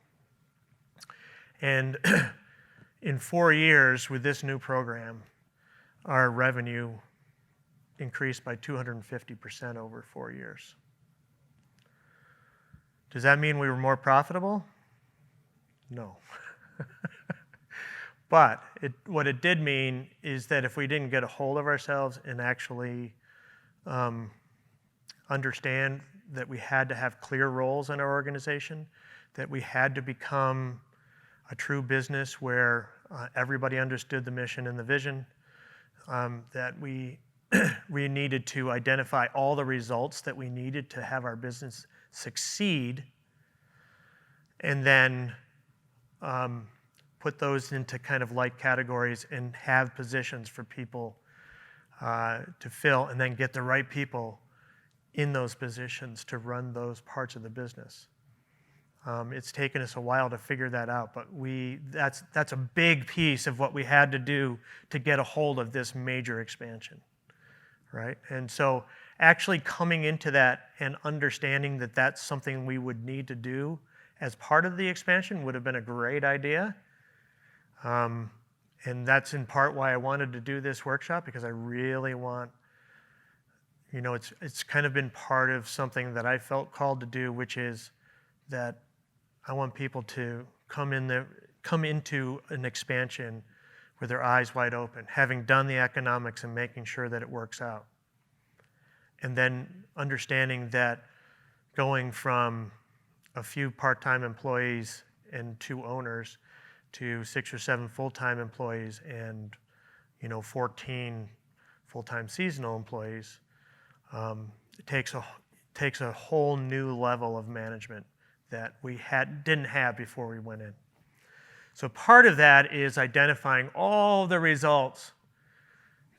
S1: And in 4 years with this new program, our revenue increased by 250% over 4 years. Does that mean we were more profitable? No. But what it did mean is that if we didn't get a hold of ourselves and actually understand that we had to have clear roles in our organization, that we had to become a true business where everybody understood the mission and the vision, that we needed to identify all the results that we needed to have our business succeed, and then put those into kind of like categories and have positions for people to fill, and then get the right people in those positions to run those parts of the business. It's taken us a while to figure that out, but that's a big piece of what we had to do to get a hold of this major expansion, right? And so actually coming into that and understanding that that's something we would need to do as part of the expansion would have been a great idea. And that's in part why I wanted to do this workshop, because I really want, it's kind of been part of something that I felt called to do, which is that I want people to come into an expansion with their eyes wide open, having done the economics and making sure that it works out. And then understanding that going from a few part-time employees and 2 owners to 6 or 7 full-time employees and 14 full-time seasonal employees, it takes a whole new level of management that we didn't have before we went in. So part of that is identifying all the results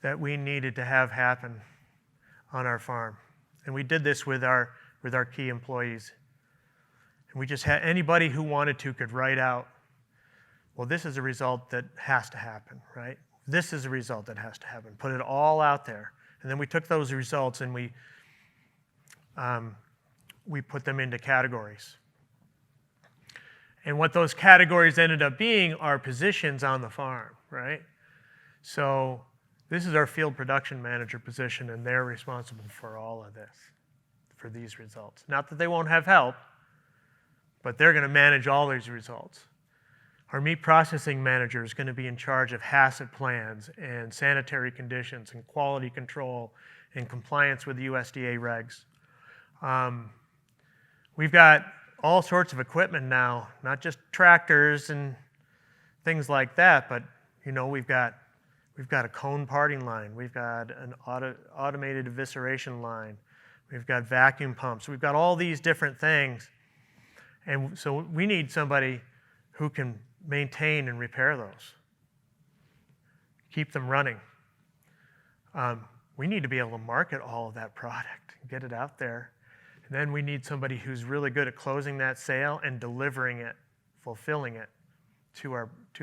S1: that we needed to have happen on our farm. And we did this with our key employees. And we just had anybody who wanted to could write out, well, this is a result that has to happen, right? This is a result that has to happen. Put it all out there. And then we took those results and we put them into categories. And what those categories ended up being are positions on the farm, right? So this is our field production manager position, and they're responsible for all of this, for these results. Not that they won't have help, but they're going to manage all these results. Our meat processing manager is going to be in charge of HACCP plans and sanitary conditions and quality control and compliance with USDA regs. We've got all sorts of equipment now, not just tractors and things like that, but we've got a cone parting line, we've got an automated evisceration line, we've got vacuum pumps, we've got all these different things, and so we need somebody who can maintain and repair those, keep them running. We need to be able to market all of that product, get it out there. And then we need somebody who's really good at closing that sale and delivering it, fulfilling it to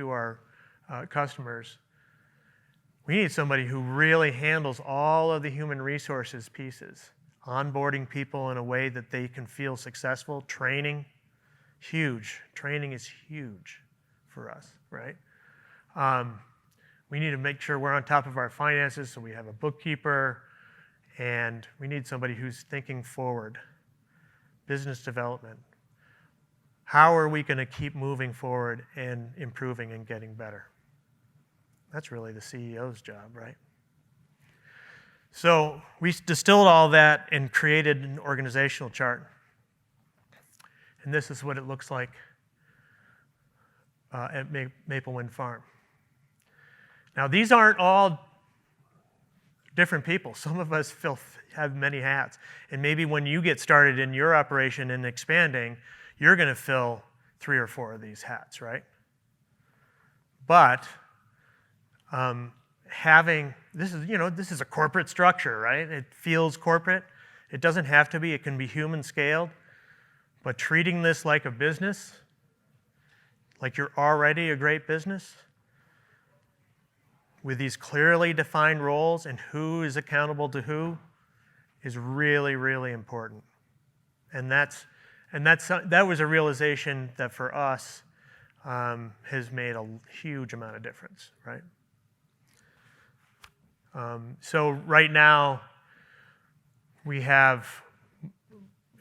S1: our customers. We need somebody who really handles all of the human resources pieces, onboarding people in a way that they can feel successful, training, huge. Training is huge for us, right? We need to make sure we're on top of our finances, so we have a bookkeeper, and we need somebody who's thinking forward. Business development. How are we going to keep moving forward and improving and getting better? That's really the CEO's job, right? So we distilled all that and created an organizational chart. And this is what it looks like at Maple Wind Farm. Now, these aren't all different people. Some of us have many hats. And maybe when you get started in your operation and expanding, you're going to fill 3 or 4 of these hats, right? But this is a corporate structure, right? It feels corporate. It doesn't have to be. It can be human scaled. But treating this like a business, like you're already a great business, with these clearly defined roles and who is accountable to who, is really, really important. And that was a realization that for us has made a huge amount of difference, right? So right now we have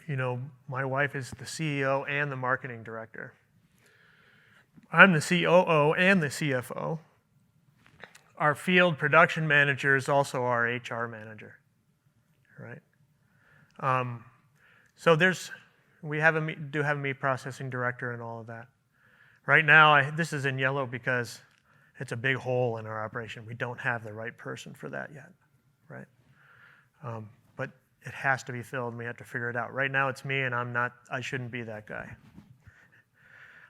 S1: my wife is the CEO and the marketing director. I'm the COO and the CFO. Our field production manager is also our HR manager, right? So we do have a meat processing director and all of that. Right now, this is in yellow because it's a big hole in our operation. We don't have the right person for that yet, right? But it has to be filled, and we have to figure it out. Right now, it's me, and I shouldn't be that guy.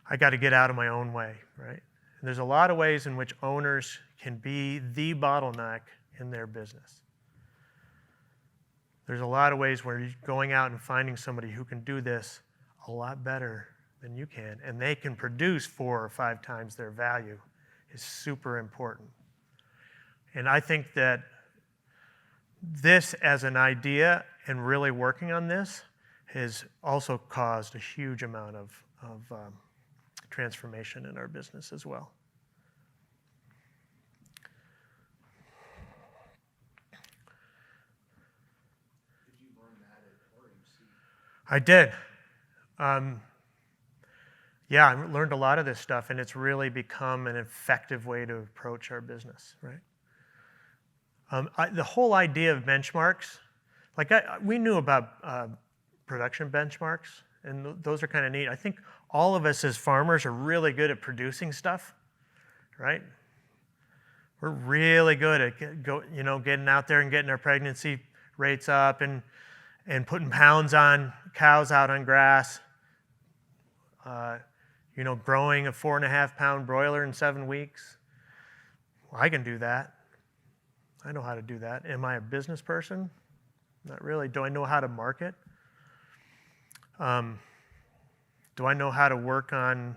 S1: I got to get out of my own way, right? And there's a lot of ways in which owners can be the bottleneck in their business. There's a lot of ways where you're going out and finding somebody who can do this a lot better than you can, and they can produce 4 or 5 times their value is super important. And I think that this as an idea and really working on this has also caused a huge amount of transformation in our business as well.
S5: Did you learn that at RMC?
S1: I did. Yeah, I learned a lot of this stuff, and it's really become an effective way to approach our business, right? The whole idea of benchmarks, we knew about production benchmarks, and those are kind of neat. I think all of us as farmers are really good at producing stuff, right? We're really good at getting out there and getting our pregnancy rates up and putting pounds on cows out on grass. Growing a 4.5-pound broiler in 7 weeks. Well, I can do that. I know how to do that. Am I a business person? Not really. Do I know how to market? Do I know how to work on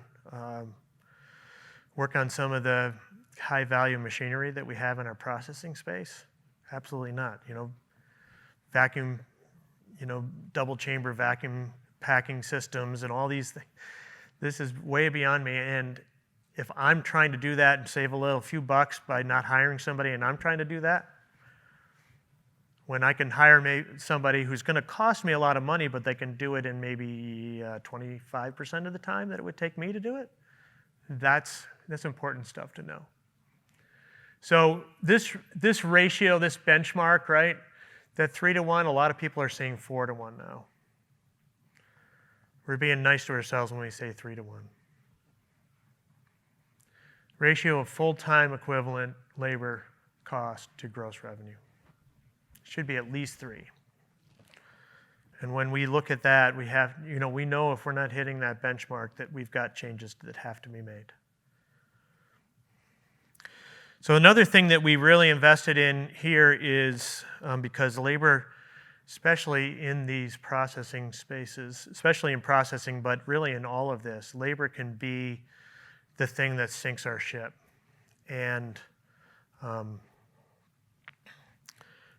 S1: some of the high-value machinery that we have in our processing space? Absolutely not. Vacuum, double chamber vacuum packing systems and all these things. This is way beyond me, and if I'm trying to do that and save a few bucks by not hiring somebody, and I'm trying to do that, when I can hire somebody who's going to cost me a lot of money, but they can do it in maybe 25% of the time that it would take me to do it, that's important stuff to know. So this ratio, this benchmark, right, that 3-to-1, a lot of people are saying 4-to-1 now. We're being nice to ourselves when we say 3-to-1. Ratio of full-time equivalent labor cost to gross revenue. Should be at least 3. And when we look at that, we know if we're not hitting that benchmark that we've got changes that have to be made. So another thing that we really invested in here is because labor, especially in these processing spaces, especially in processing, but really in all of this, labor can be the thing that sinks our ship. And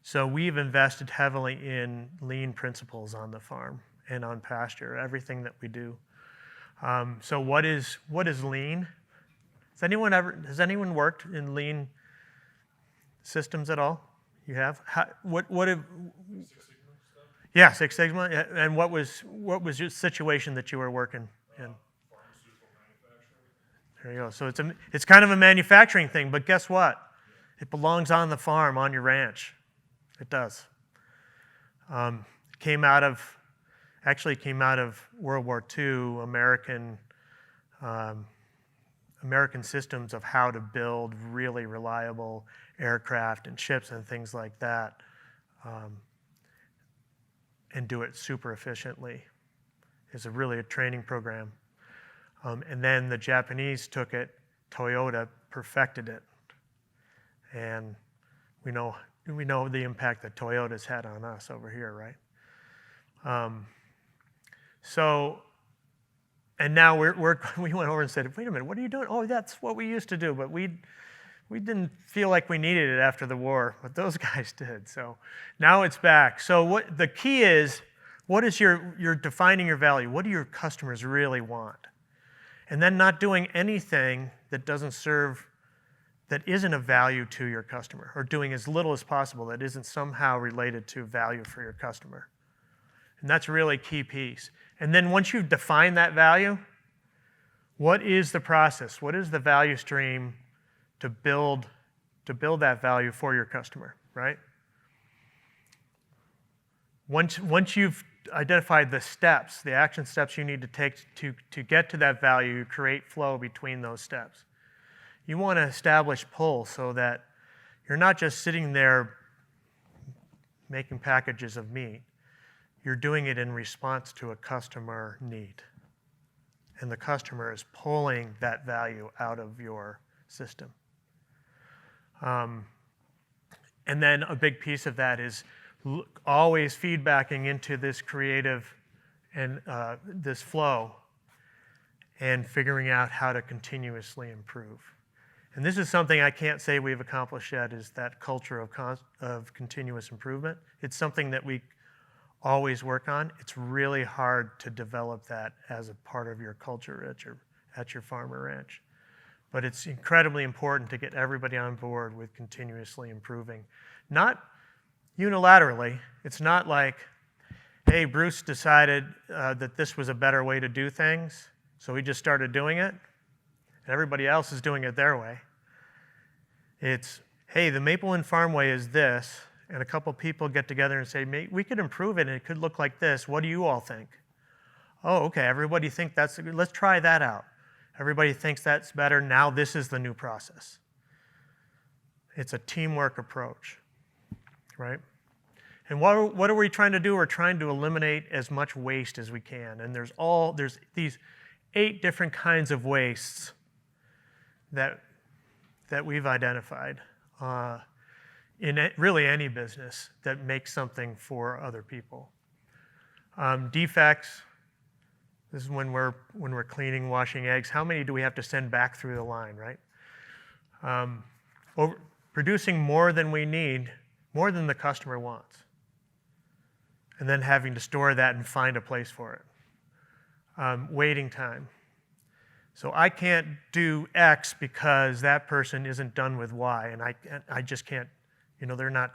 S1: so we've invested heavily in lean principles on the farm and on pasture, everything that we do. So what is lean? Has anyone worked in lean systems at all? You have? What have? Yeah, Six Sigma. And what was your situation that you were working in?
S3: Pharmaceutical manufacturing.
S1: There you go. So it's kind of a manufacturing thing, but guess what? It belongs on the farm, on your ranch. It does. Came out of World War II, American systems of how to build really reliable aircraft and ships and things like that, and do it super efficiently. It's really a training program. And then the Japanese took it, Toyota perfected it, and we know the impact that Toyota's had on us over here, right? And now we went over and said, wait a minute, what are you doing? Oh, that's what we used to do, but we didn't feel like we needed it after the war, but those guys did. So now it's back. So what the key is, what is you're defining your value? What do your customers really want? And then not doing anything that isn't of value to your customer, or doing as little as possible that isn't somehow related to value for your customer. And that's a really key piece. And then once you've defined that value, what is the process? What is the value stream to build that value for your customer, right? Once you've identified the steps, the action steps you need to take to get to that value, you create flow between those steps. You want to establish pull so that you're not just sitting there making packages of meat. You're doing it in response to a customer need. And the customer is pulling that value out of your system. And then a big piece of that is always feedbacking into this creative and this flow and figuring out how to continuously improve. And this is something I can't say we've accomplished yet, is that culture of continuous improvement. It's something that we always work on. It's really hard to develop that as a part of your culture at your farm or ranch. But it's incredibly important to get everybody on board with continuously improving. Not unilaterally. It's not like, hey, Bruce decided that this was a better way to do things, so we just started doing it, and everybody else is doing it their way. It's, hey, the Maple Inn Farm way is this, and a couple people get together and say, we could improve it, and it could look like this. What do you all think? Oh, okay, everybody think that's good. Let's try that out. Everybody thinks that's better. Now this is the new process. It's a teamwork approach, right? And what are we trying to do? We're trying to eliminate as much waste as we can. And there's these 8 different kinds of wastes that we've identified in really any business that makes something for other people. Defects. This is when we're cleaning, washing eggs. How many do we have to send back through the line, right? Producing more than we need, more than the customer wants, and then having to store that and find a place for it. Waiting time. So I can't do X because that person isn't done with Y, and I just can't, they're not.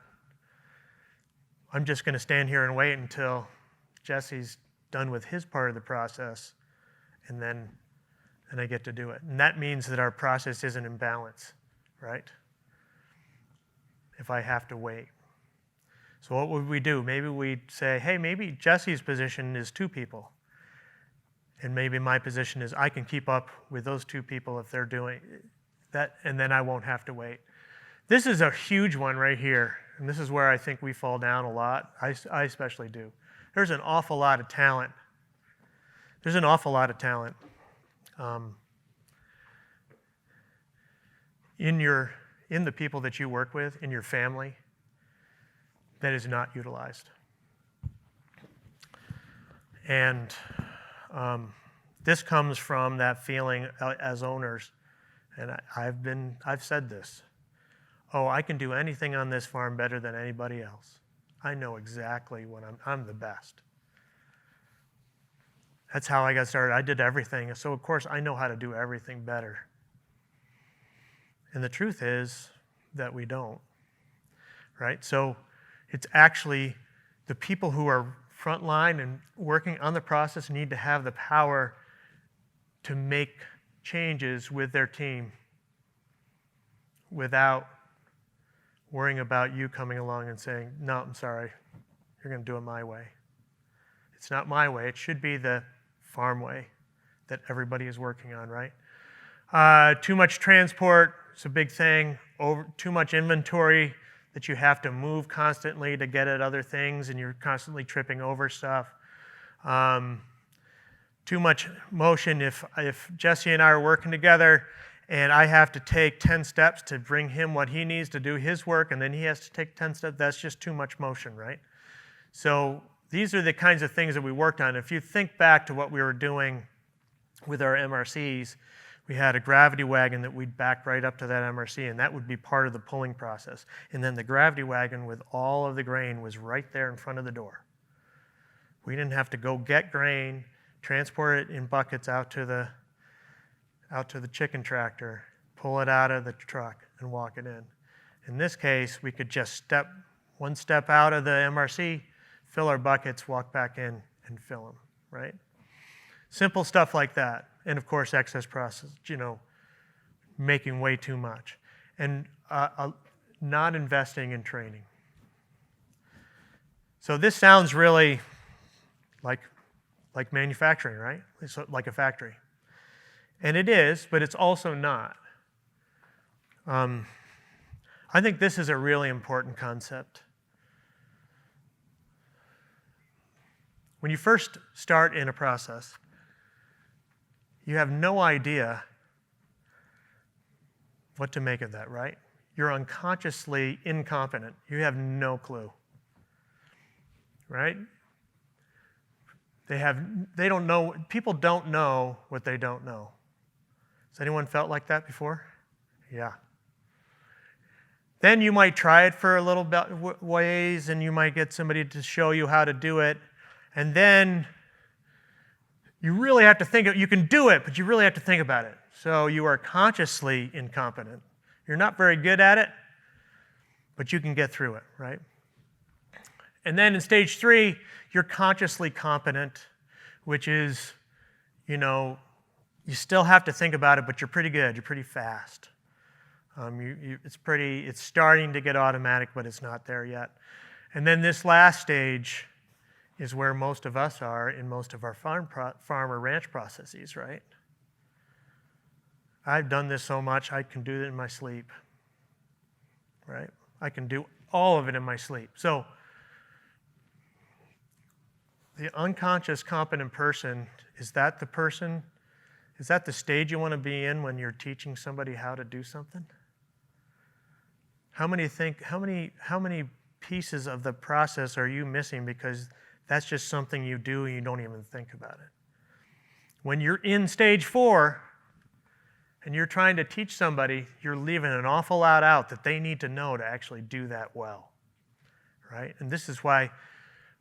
S1: I'm just going to stand here and wait until Jesse's done with his part of the process, and then I get to do it. And that means that our process isn't in balance, right? If I have to wait. So what would we do? Maybe we'd say, hey, maybe Jesse's position is 2 people. And maybe my position is I can keep up with those 2 people if they're doing that, and then I won't have to wait. This is a huge one right here, and this is where I think we fall down a lot. I especially do. There's an awful lot of talent. There's an awful lot of talent in the people that you work with, in your family, that is not utilized. And this comes from that feeling as owners, and I've said this. Oh, I can do anything on this farm better than anybody else. I know exactly when I'm the best. That's how I got started. I did everything, so of course I know how to do everything better. And the truth is that we don't, right? So it's actually the people who are frontline and working on the process need to have the power to make changes with their team without worrying about you coming along and saying, no, I'm sorry, you're going to do it my way. It's not my way. It should be the farm way that everybody is working on, right? Too much transport is a big thing. Too much inventory that you have to move constantly to get at other things, and you're constantly tripping over stuff. Too much motion. If Jesse and I are working together and I have to take 10 steps to bring him what he needs to do his work, and then he has to take 10 steps, that's just too much motion, right? So these are the kinds of things that we worked on. If you think back to what we were doing with our MRCs, we had a gravity wagon that we'd back right up to that MRC, and that would be part of the pulling process. And then the gravity wagon with all of the grain was right there in front of the door. We didn't have to go get grain, transport it in buckets out to the chicken tractor, pull it out of the truck, and walk it in. In this case, we could just step one step out of the MRC, fill our buckets, walk back in, and fill them, right? Simple stuff like that. And of course, excess process, making way too much. And not investing in training. So this sounds really like manufacturing, right? It's like a factory. And it is, but it's also not. I think this is a really important concept. When you first start in a process, you have no idea what to make of that, right? You're unconsciously incompetent. You have no clue, right? They don't know, people don't know what they don't know. Has anyone felt like that before? Yeah. Then you might try it for a little bit ways, and you might get somebody to show you how to do it, and then you really have to think, you can do it, but you really have to think about it. So you are consciously incompetent. You're not very good at it, but you can get through it, right? And then in stage 3, you're consciously competent, which is, you still have to think about it, but you're pretty good, you're pretty fast. It's starting to get automatic, but it's not there yet. And then this last stage is where most of us are in most of our farm or ranch processes, right? I've done this so much, I can do it in my sleep, right? I can do all of it in my sleep. So the unconscious competent person, is that the stage you want to be in when you're teaching somebody how to do something? How many pieces of the process are you missing because that's just something you do and you don't even think about it? When you're in stage 4 and you're trying to teach somebody, you're leaving an awful lot out that they need to know to actually do that well, right? And this is why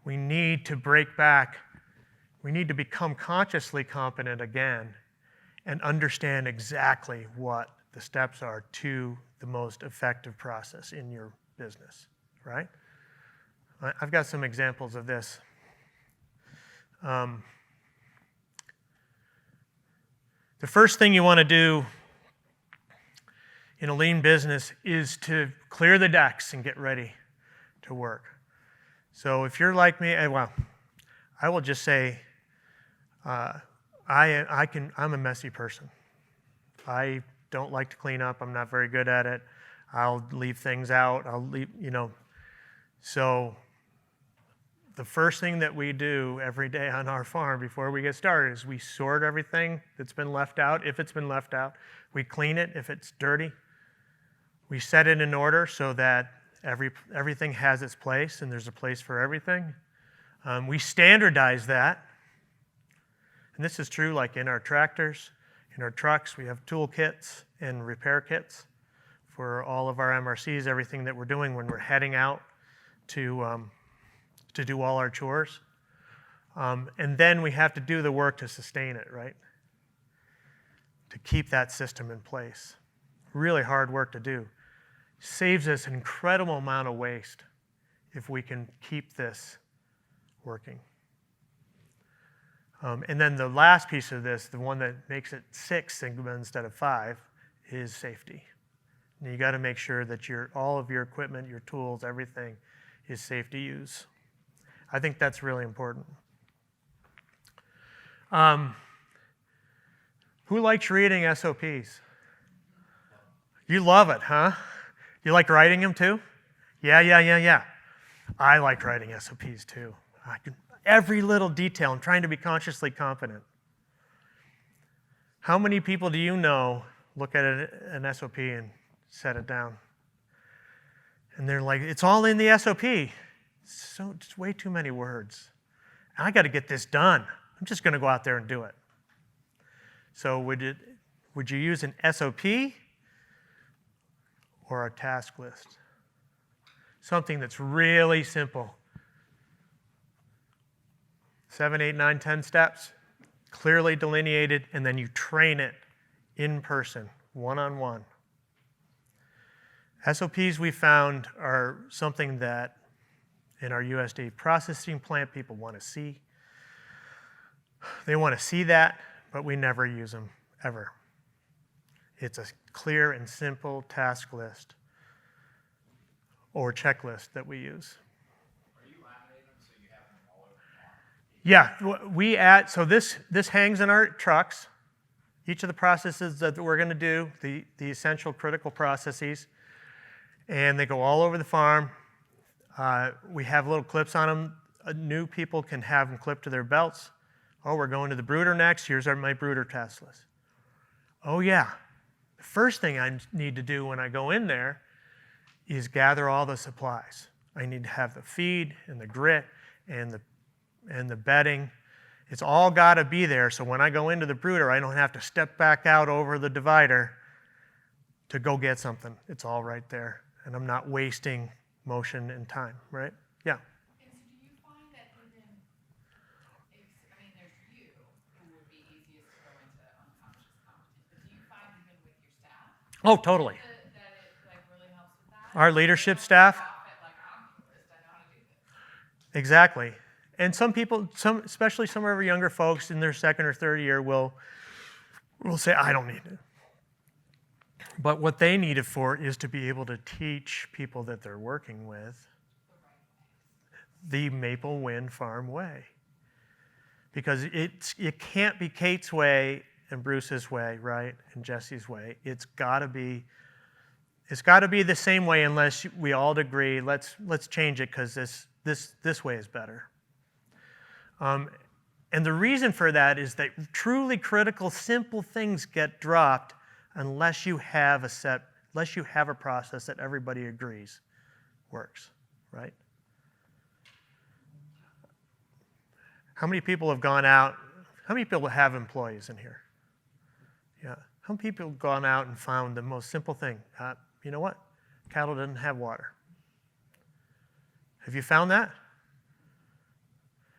S1: we need to break back. We need to become consciously competent again and understand exactly what the steps are to the most effective process in your business, right? I've got some examples of this. The first thing you want to do in a lean business is to clear the decks and get ready to work. So if you're like me, I will just say I'm a messy person. I don't like to clean up. I'm not very good at it. I'll leave things out. So the first thing that we do every day on our farm before we get started is we sort everything that's been left out, if it's been left out. We clean it if it's dirty. We set it in order so that everything has its place and there's a place for everything. We standardize that. And this is true like in our tractors, in our trucks. We have tool kits and repair kits for all of our MRCs, everything that we're doing when we're heading out to do all our chores. And then we have to do the work to sustain it, right? To keep that system in place. Really hard work to do. Saves us an incredible amount of waste if we can keep this working. And then the last piece of this, the one that makes it 6 sigma instead of 5, is safety. And you got to make sure that all of your equipment, your tools, everything is safe to use. I think that's really important. Who likes reading SOPs? You love it, huh? You like writing them too? Yeah. I like writing SOPs too. Every little detail. I'm trying to be consciously competent. How many people do you know look at an SOP and set it down? And they're like, it's all in the SOP. So it's way too many words. I got to get this done. I'm just going to go out there and do it. So would you use an SOP or a task list? Something that's really simple. 7, 8, 9, 10 steps, clearly delineated, and then you train it in person, one-on-one. SOPs we found are something that in our USDA processing plant, people want to see. They want to see that, but we never use them, ever. It's a clear and simple task list or checklist that we use.
S5: Are you laminating them so you have them all over the farm?
S1: Yeah, we add, so this hangs in our trucks. Each of the processes that we're going to do, the essential critical processes, and they go all over the farm. We have little clips on them. New people can have them clipped to their belts. Oh, we're going to the brooder next. Here's my brooder task list. Oh yeah, the first thing I need to do when I go in there is gather all the supplies. I need to have the feed and the grit and the bedding. It's all got to be there, so when I go into the brooder, I don't have to step back out over the divider to go get something. It's all right there, and I'm not wasting motion and time, right? Yeah.
S2: And so do you find that even, I mean, there's you who would be easiest to go into unconscious competence, but do you find even with your staff
S1: Oh, totally.
S2: that it like really helps with that?
S1: Our leadership staff.
S2: Like, I'm the list, I know how to do this.
S1: Exactly. And some people, especially some of our younger folks in their second or third year will say, I don't need it. But what they need it for is to be able to teach people that they're working with the Maple Wind Farm way. Because it can't be Kate's way and Bruce's way, right? And Jesse's way. It's got to be the same way unless we all agree, let's change it because this way is better. And the reason for that is that truly critical, simple things get dropped unless you have a process that everybody agrees works, right? How many people have gone out? How many people have employees in here? Yeah. How many people have gone out and found the most simple thing? You know what? Cattle doesn't have water. Have you found that?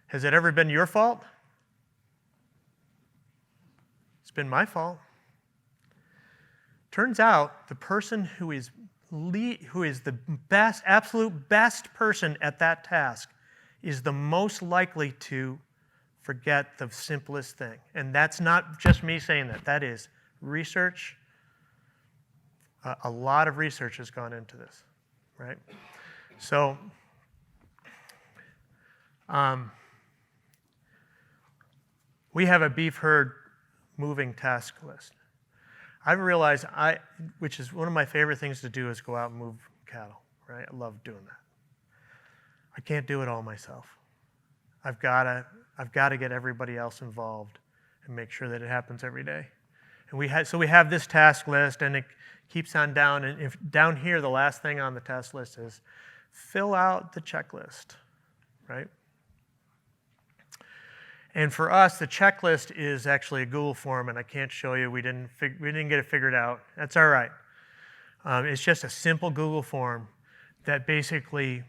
S1: Has it ever been your fault? It's been my fault. Turns out the person who is the best, absolute best person at that task is the most likely to forget the simplest thing. And that's not just me saying that. That is research. A lot of research has gone into this, right? So, we have a beef herd moving task list. I've realized which is one of my favorite things to do is go out and move cattle, right? I love doing that. I can't do it all myself. I've got to get everybody else involved and make sure that it happens every day. And we have this task list, and it keeps on down. And if down here, the last thing on the task list is fill out the checklist, right? And for us, the checklist is actually a Google form, and I can't show you. We didn't get it figured out. That's all right. It's just a simple Google form that basically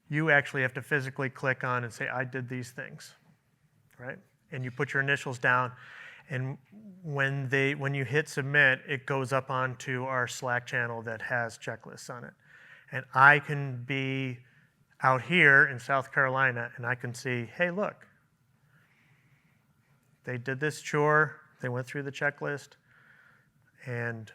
S1: you actually have to physically click on and say, I did these things, right? And you put your initials down, and when you hit submit, it goes up onto our Slack channel that has checklists on it. And I can be out here in South Carolina, and I can see, hey, look, they did this chore, they went through the checklist, and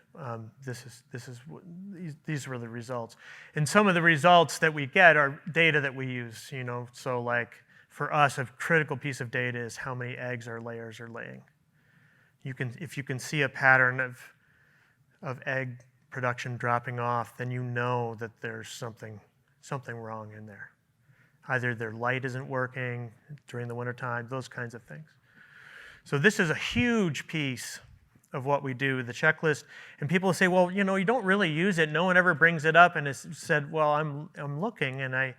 S1: these were the results. And some of the results that we get are data that we use, so like for us, a critical piece of data is how many eggs our layers are laying. If you can see a pattern of egg production dropping off, then you know that there's something wrong in there. Either their light isn't working during the wintertime, those kinds of things. So this is a huge piece of what we do, the checklist. And people will say, well, you don't really use it. No one ever brings it up. And it's said, well, I'm looking, and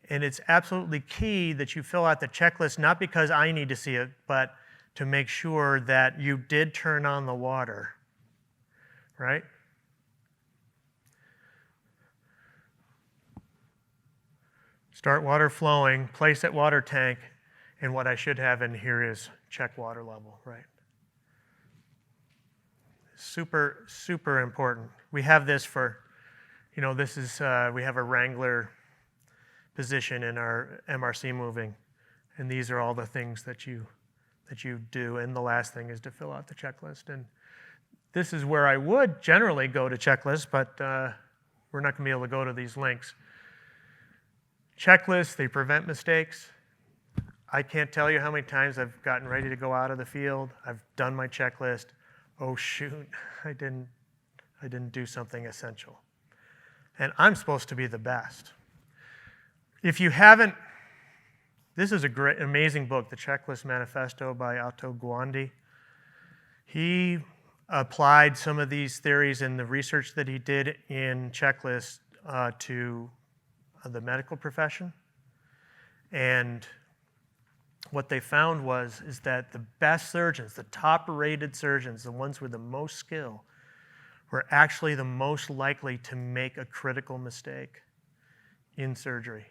S1: it's absolutely key that you fill out the checklist, not because I need to see it, but to make sure that you did turn on the water, right? Start water flowing, place at water tank, and what I should have in here is check water level, right? Super, super important. We have this for, we have a Wrangler position in our MRC moving. And these are all the things that you do. And the last thing is to fill out the checklist. And this is where I would generally go to checklists, but we're not going to be able to go to these links. Checklists, they prevent mistakes. I can't tell you how many times I've gotten ready to go out of the field. I've done my checklist. Oh shoot, I didn't do something essential. And I'm supposed to be the best. If you haven't, this is a great, amazing book, The Checklist Manifesto by Otto Guandi. He applied some of these theories in the research that he did in checklists to the medical profession. And what they found is that the best surgeons, the top-rated surgeons, the ones with the most skill, were actually the most likely to make a critical mistake in surgery.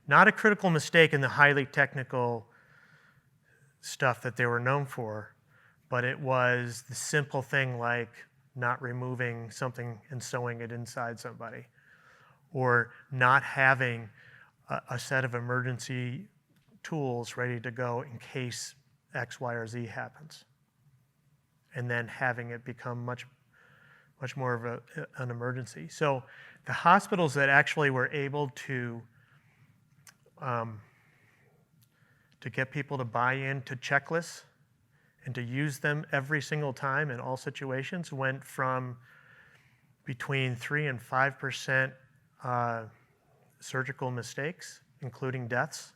S1: Not a critical mistake in the highly technical stuff that they were known for, but it was the simple thing like not removing something and sewing it inside somebody, or not having a set of emergency tools ready to go in case X, Y, or Z happens, and then having it become much more of an emergency. So the hospitals that actually were able to get people to buy into checklists and to use them every single time in all situations went from between 3 and 5% surgical mistakes, including deaths,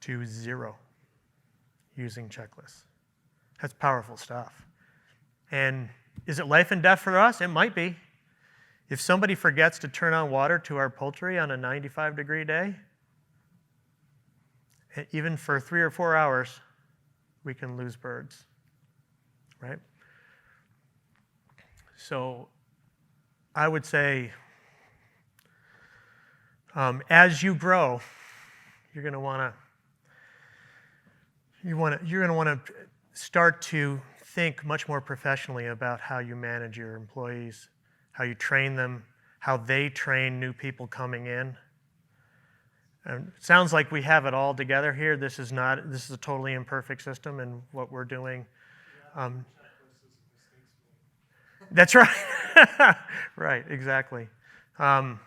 S1: to 0 using checklists. That's powerful stuff. And is it life and death for us? It might be. If somebody forgets to turn on water to our poultry on a 95-degree day, even for 3 or 4 hours, we can lose birds, right? So I would say, as you grow, you're going to want to start to think much more professionally about how you manage your employees, how you train them, how they train new people coming in. And it sounds like we have it all together here. This is a totally imperfect system, and what we're doing. That's right. Right, exactly.
S2: So on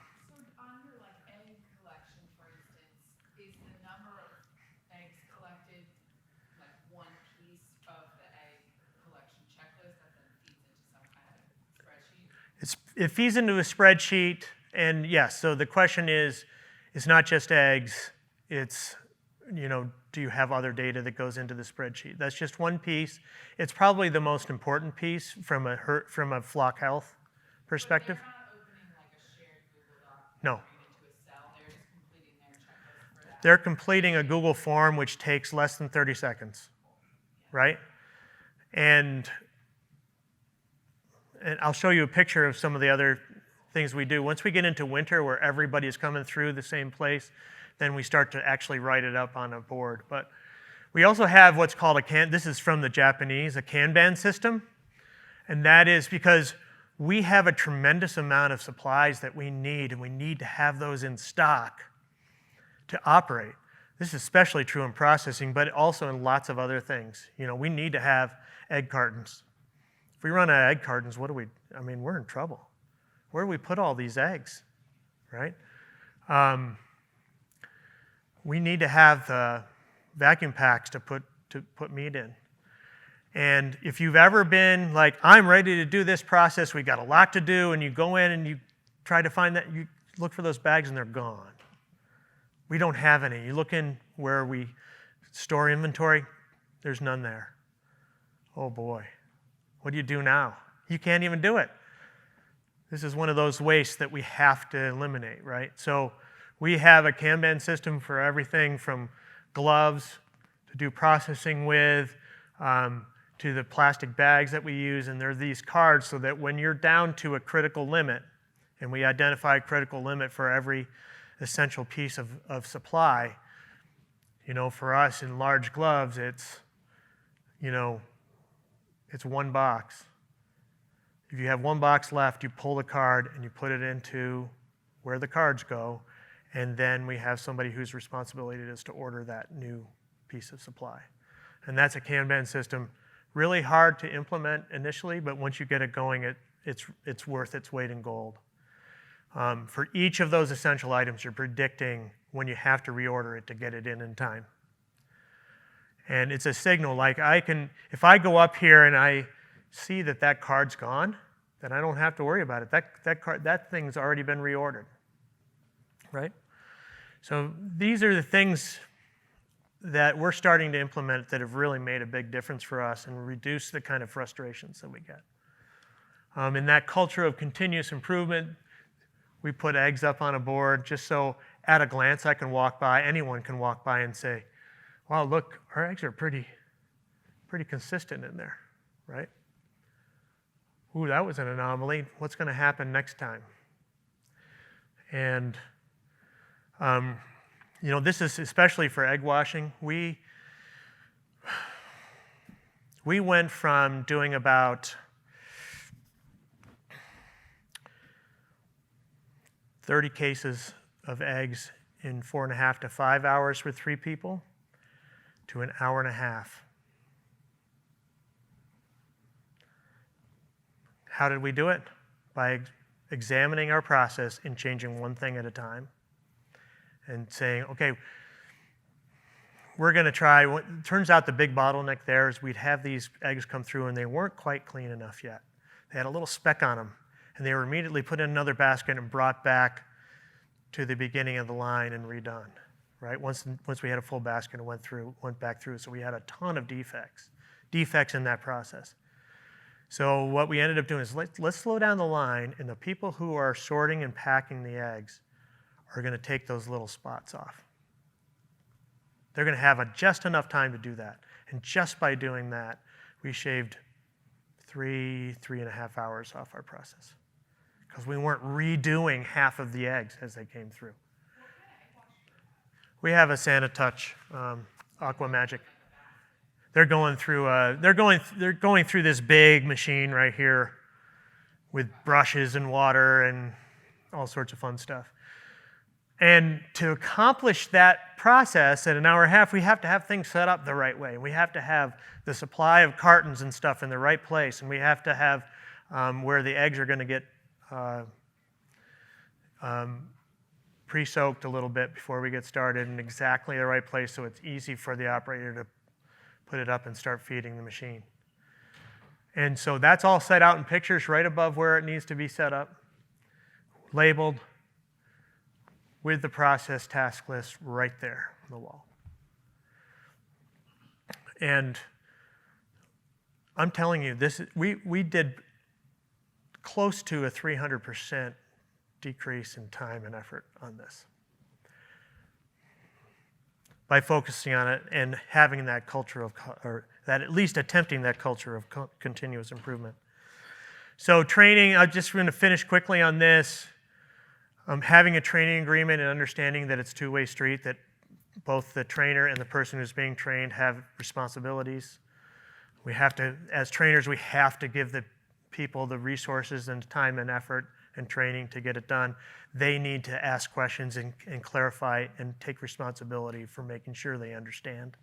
S2: your like egg collection, for instance, is the number of eggs collected like one piece of the egg collection checklist that then feeds into some kind of spreadsheet?
S1: It feeds into a spreadsheet, and yes, so the question is, it's not just eggs, it's, do you have other data that goes into the spreadsheet? That's just one piece. It's probably the most important piece from a flock health perspective.
S2: But they're not opening like a shared Google Doc
S1: No.
S2: into a cell, they're just completing their checklist for that.
S1: They're completing a Google form which takes less than 30 seconds, right? And I'll show you a picture of some of the other things we do. Once we get into winter where everybody's coming through the same place, then we start to actually write it up on a board. But we also have what's called this is from the Japanese, a Kanban system. And that is because we have a tremendous amount of supplies that we need, and we need to have those in stock to operate. This is especially true in processing, but also in lots of other things. We need to have egg cartons. If we run out of egg cartons, we're in trouble. Where do we put all these eggs, right? We need to have the vacuum packs to put meat in. And if you've ever been like, I'm ready to do this process, we got a lot to do, and you go in and you try to find that, you look for those bags and they're gone. We don't have any. You look in where we store inventory, there's none there. Oh boy, what do you do now? You can't even do it. This is one of those wastes that we have to eliminate, right? So we have a Kanban system for everything from gloves to do processing with, to the plastic bags that we use, and there are these cards so that when you're down to a critical limit, and we identify a critical limit for every essential piece of supply, for us in large gloves, it's one box. If you have one box left, you pull the card and you put it into where the cards go, and then we have somebody whose responsibility it is to order that new piece of supply. And that's a Kanban system. Really hard to implement initially, but once you get it going, it's worth its weight in gold. For each of those essential items, you're predicting when you have to reorder it to get it in time. And it's a signal, like if I go up here and I see that card's gone, then I don't have to worry about it. That thing's already been reordered, right? So these are the things that we're starting to implement that have really made a big difference for us and reduced the kind of frustrations that we get. In that culture of continuous improvement, we put eggs up on a board just so at a glance I can walk by, anyone can walk by and say, wow, look, our eggs are pretty consistent in there, right? Ooh, that was an anomaly. What's going to happen next time? And, this is especially for egg washing. We went from doing about 30 cases of eggs in 4.5 to 5 hours with 3 people to an hour and a half. How did we do it? By examining our process and changing one thing at a time and saying, okay, we're going to try. What turns out the big bottleneck there is we'd have these eggs come through and they weren't quite clean enough yet. They had a little speck on them, and they were immediately put in another basket and brought back to the beginning of the line and redone, right? Once we had a full basket and went back through, so we had a ton of defects in that process. So what we ended up doing is let's slow down the line, and the people who are sorting and packing the eggs are going to take those little spots off. They're going to have just enough time to do that. And just by doing that, we shaved 3.5 hours off our process because we weren't redoing half of the eggs as they came through. We have a Santa Touch Aqua Magic. They're going through this big machine right here with brushes and water and all sorts of fun stuff. And to accomplish that process at an hour and a half, we have to have things set up the right way. We have to have the supply of cartons and stuff in the right place, and we have to have where the eggs are going to get pre-soaked a little bit before we get started in exactly the right place so it's easy for the operator to put it up and start feeding the machine. And so that's all set out in pictures right above where it needs to be set up, labeled, with the process task list right there on the wall. And I'm telling you, we did close to a 300% decrease in time and effort on this by focusing on it and having that culture of, or that at least attempting that culture of continuous improvement. So training, I'm just going to finish quickly on this. Having a training agreement and understanding that it's two-way street, that both the trainer and the person who's being trained have responsibilities. We have to, as trainers, we have to give the people the resources and time and effort and training to get it done. They need to ask questions and clarify and take responsibility for making sure they understand.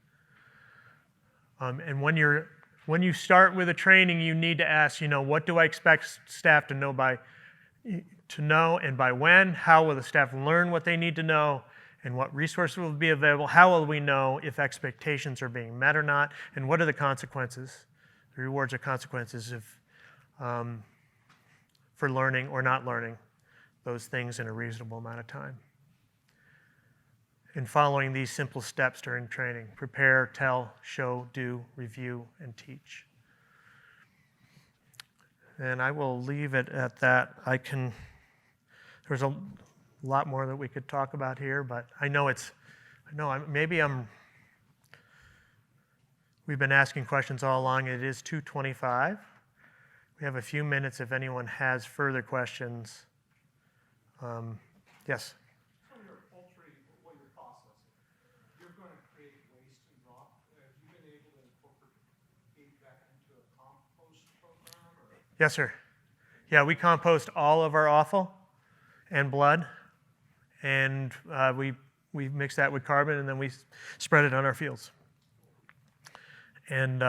S1: And when you start with a training, you need to ask, what do I expect staff to know and by when? How will the staff learn what they need to know? And what resources will be available? How will we know if expectations are being met or not? And what are the consequences, the rewards or consequences for learning or not learning those things in a reasonable amount of time? And following these simple steps during training: prepare, tell, show, do, review, and teach. And I will leave it at that. There's a lot more that we could talk about here, but we've been asking questions all along. It is 2:25. We have a few minutes if anyone has further questions. Yes?
S3: So your poultry, what you're processing, you're going to create waste and rock. Have you been able to incorporate that into a compost program? Or?
S1: Yes, sir. Yeah, we compost all of our offal and blood. and we mix that with carbon, and then we spread it on our fields. And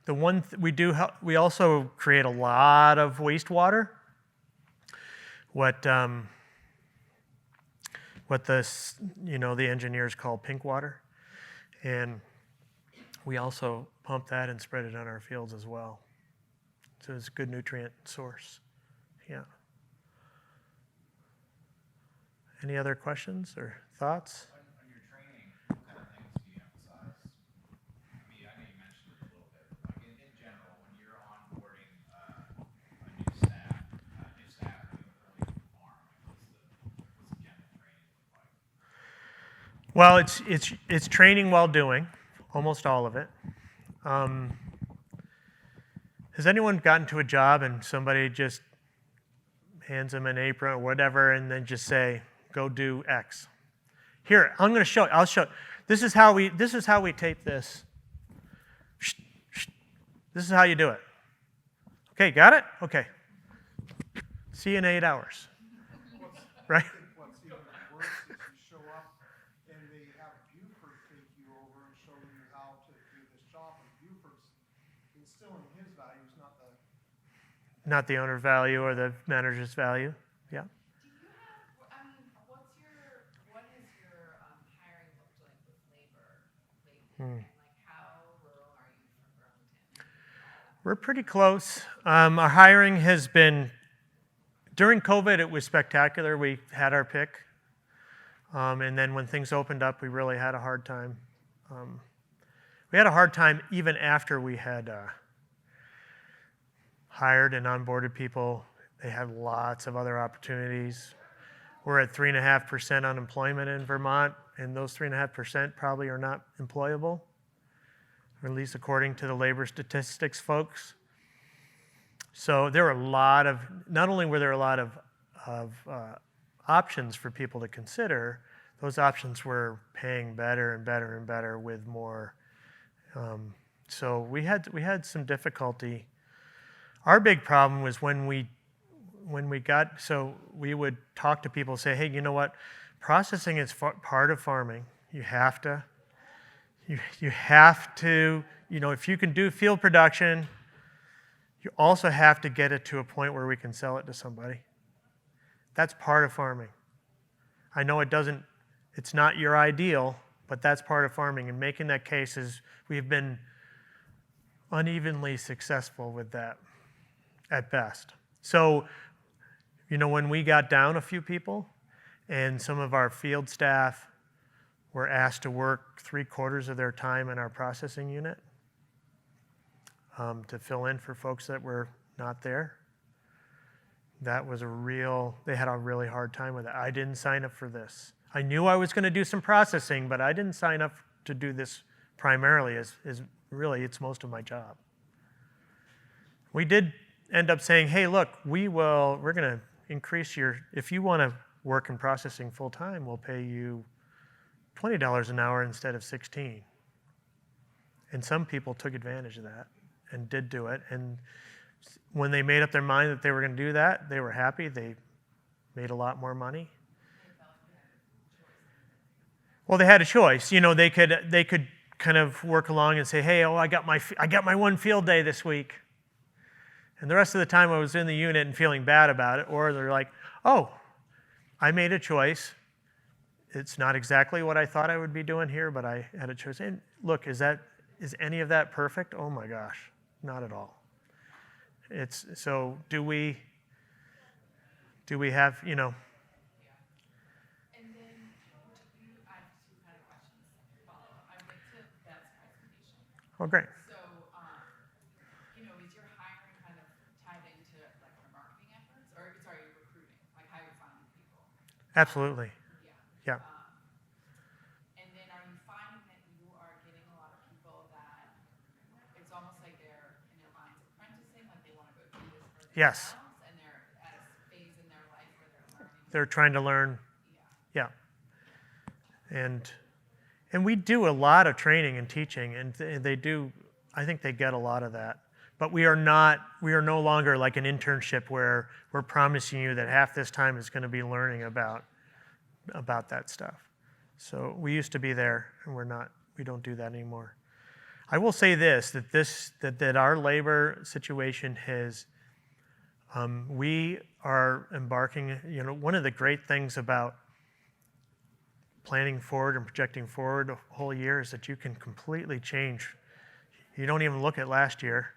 S1: we also create a lot of wastewater. What the the engineers call pink water, and we also pump that and spread it on our fields as well. So it's a good nutrient source. Yeah. Any other questions or thoughts?
S5: On your training, what kind of things do you emphasize? I know you mentioned it a little bit, but like in general, when you're onboarding a new staff being early to the farm, what's the general training look like?
S1: Well, it's training while doing, almost all of it. Has anyone gotten to a job and somebody just hands them an apron or whatever and then just say, go do X? Here, I'm going to show you. I'll show you. This is how we tape this. This is how you do it. Okay, got it? Okay. See you in 8 hours. Right?
S3: What's even worse is you show up and they have Buford take you over and show you how to do this job, and Buford's instilling his values,
S1: Not the owner value or the manager's value. Yeah.
S2: Do you have, what has your hiring looked like with labor lately? And how rural are you from Burlington?
S1: We're pretty close. Our hiring has been, during COVID, it was spectacular. We had our pick. And then when things opened up, we really had a hard time. We had a hard time even after we had hired and onboarded people. They had lots of other opportunities. We're at 3.5% unemployment in Vermont, and those 3.5% probably are not employable, or at least according to the labor statistics folks. So there were not only were there a lot of options for people to consider, those options were paying better and better and better with more. So we had some difficulty. Our big problem was when we would talk to people and say, hey, you know what? Processing is part of farming. You have to, if you can do field production, you also have to get it to a point where we can sell it to somebody. That's part of farming. I know it's not your ideal, but that's part of farming. And making that case we've been unevenly successful with that at best. So, when we got down a few people and some of our field staff were asked to work 3/4 of their time in our processing unit to fill in for folks that were not there, they had a really hard time with it. I didn't sign up for this. I knew I was going to do some processing, but I didn't sign up to do this primarily as really it's most of my job. We did end up saying, hey, look, we're going to increase if you want to work in processing full time, we'll pay you $20 an hour instead of $16. And some people took advantage of that and did do it. And when they made up their mind that they were going to do that, they were happy. They made a lot more money. Well, they had a choice. They could kind of work along and say, hey, I got my one field day this week. And the rest of the time I was in the unit and feeling bad about it. Or they're like, oh, I made a choice. It's not exactly what I thought I would be doing here, but I had a choice. And look, is any of that perfect? Oh my gosh, not at all. So do we have,
S2: And then, I have two kind of questions to follow up. I went to Beth's presentation.
S1: Oh, great.
S2: So, is your hiring kind of tied into like your marketing efforts, or sorry, your recruiting, like how you're finding people?
S1: Absolutely.
S2: Yeah.
S1: Yeah.
S2: And then are you finding that you are getting a lot of people that it's almost like they're in their minds apprenticing, like they want to go do this for
S1: Yes.
S2: themselves, and they're at a phase in their life where they're learning?
S1: They're trying to learn.
S2: Yeah.
S1: Yeah. And we do a lot of training and teaching, and they do. I think they get a lot of that. But we are no longer like an internship where we're promising you that half this time is going to be learning about about that stuff. So we used to be there, and we don't do that anymore. I will say this, that our labor situation has, we are embarking, one of the great things about planning forward and projecting forward a whole year is that you can completely change. You don't even look at last year.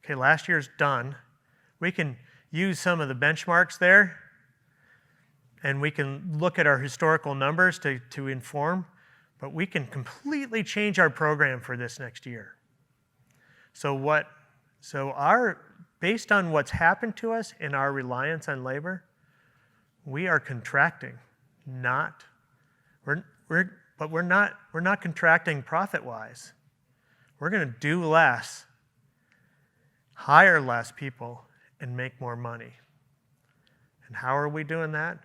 S1: Okay, last year's done. We can use some of the benchmarks there, and we can look at our historical numbers to inform, but we can completely change our program for this next year. Based on what's happened to us and our reliance on labor, we are contracting, but we're not contracting profit-wise. We're going to do less, hire less people, and make more money. And how are we doing that?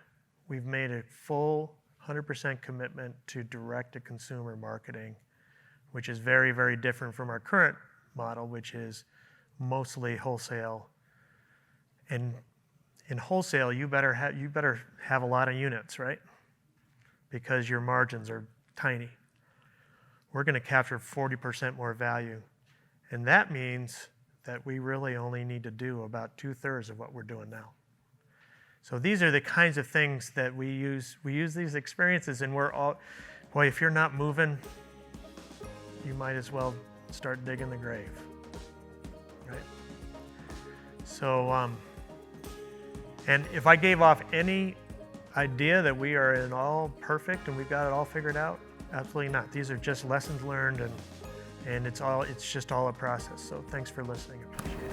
S1: We've made a full 100% commitment to direct-to-consumer marketing, which is very, very different from our current model, which is mostly wholesale. And in wholesale, you better have a lot of units, right? Because your margins are tiny. We're going to capture 40% more value. And that means that we really only need to do about 2/3 of what we're doing now. So these are the kinds of things that we use. We use these experiences, and boy, if you're not moving, you might as well start digging the grave, right? So, and if I gave off any idea that we are in all perfect and we've got it all figured out, absolutely not. These are just lessons learned, and it's just all a process. So thanks for listening. Appreciate it.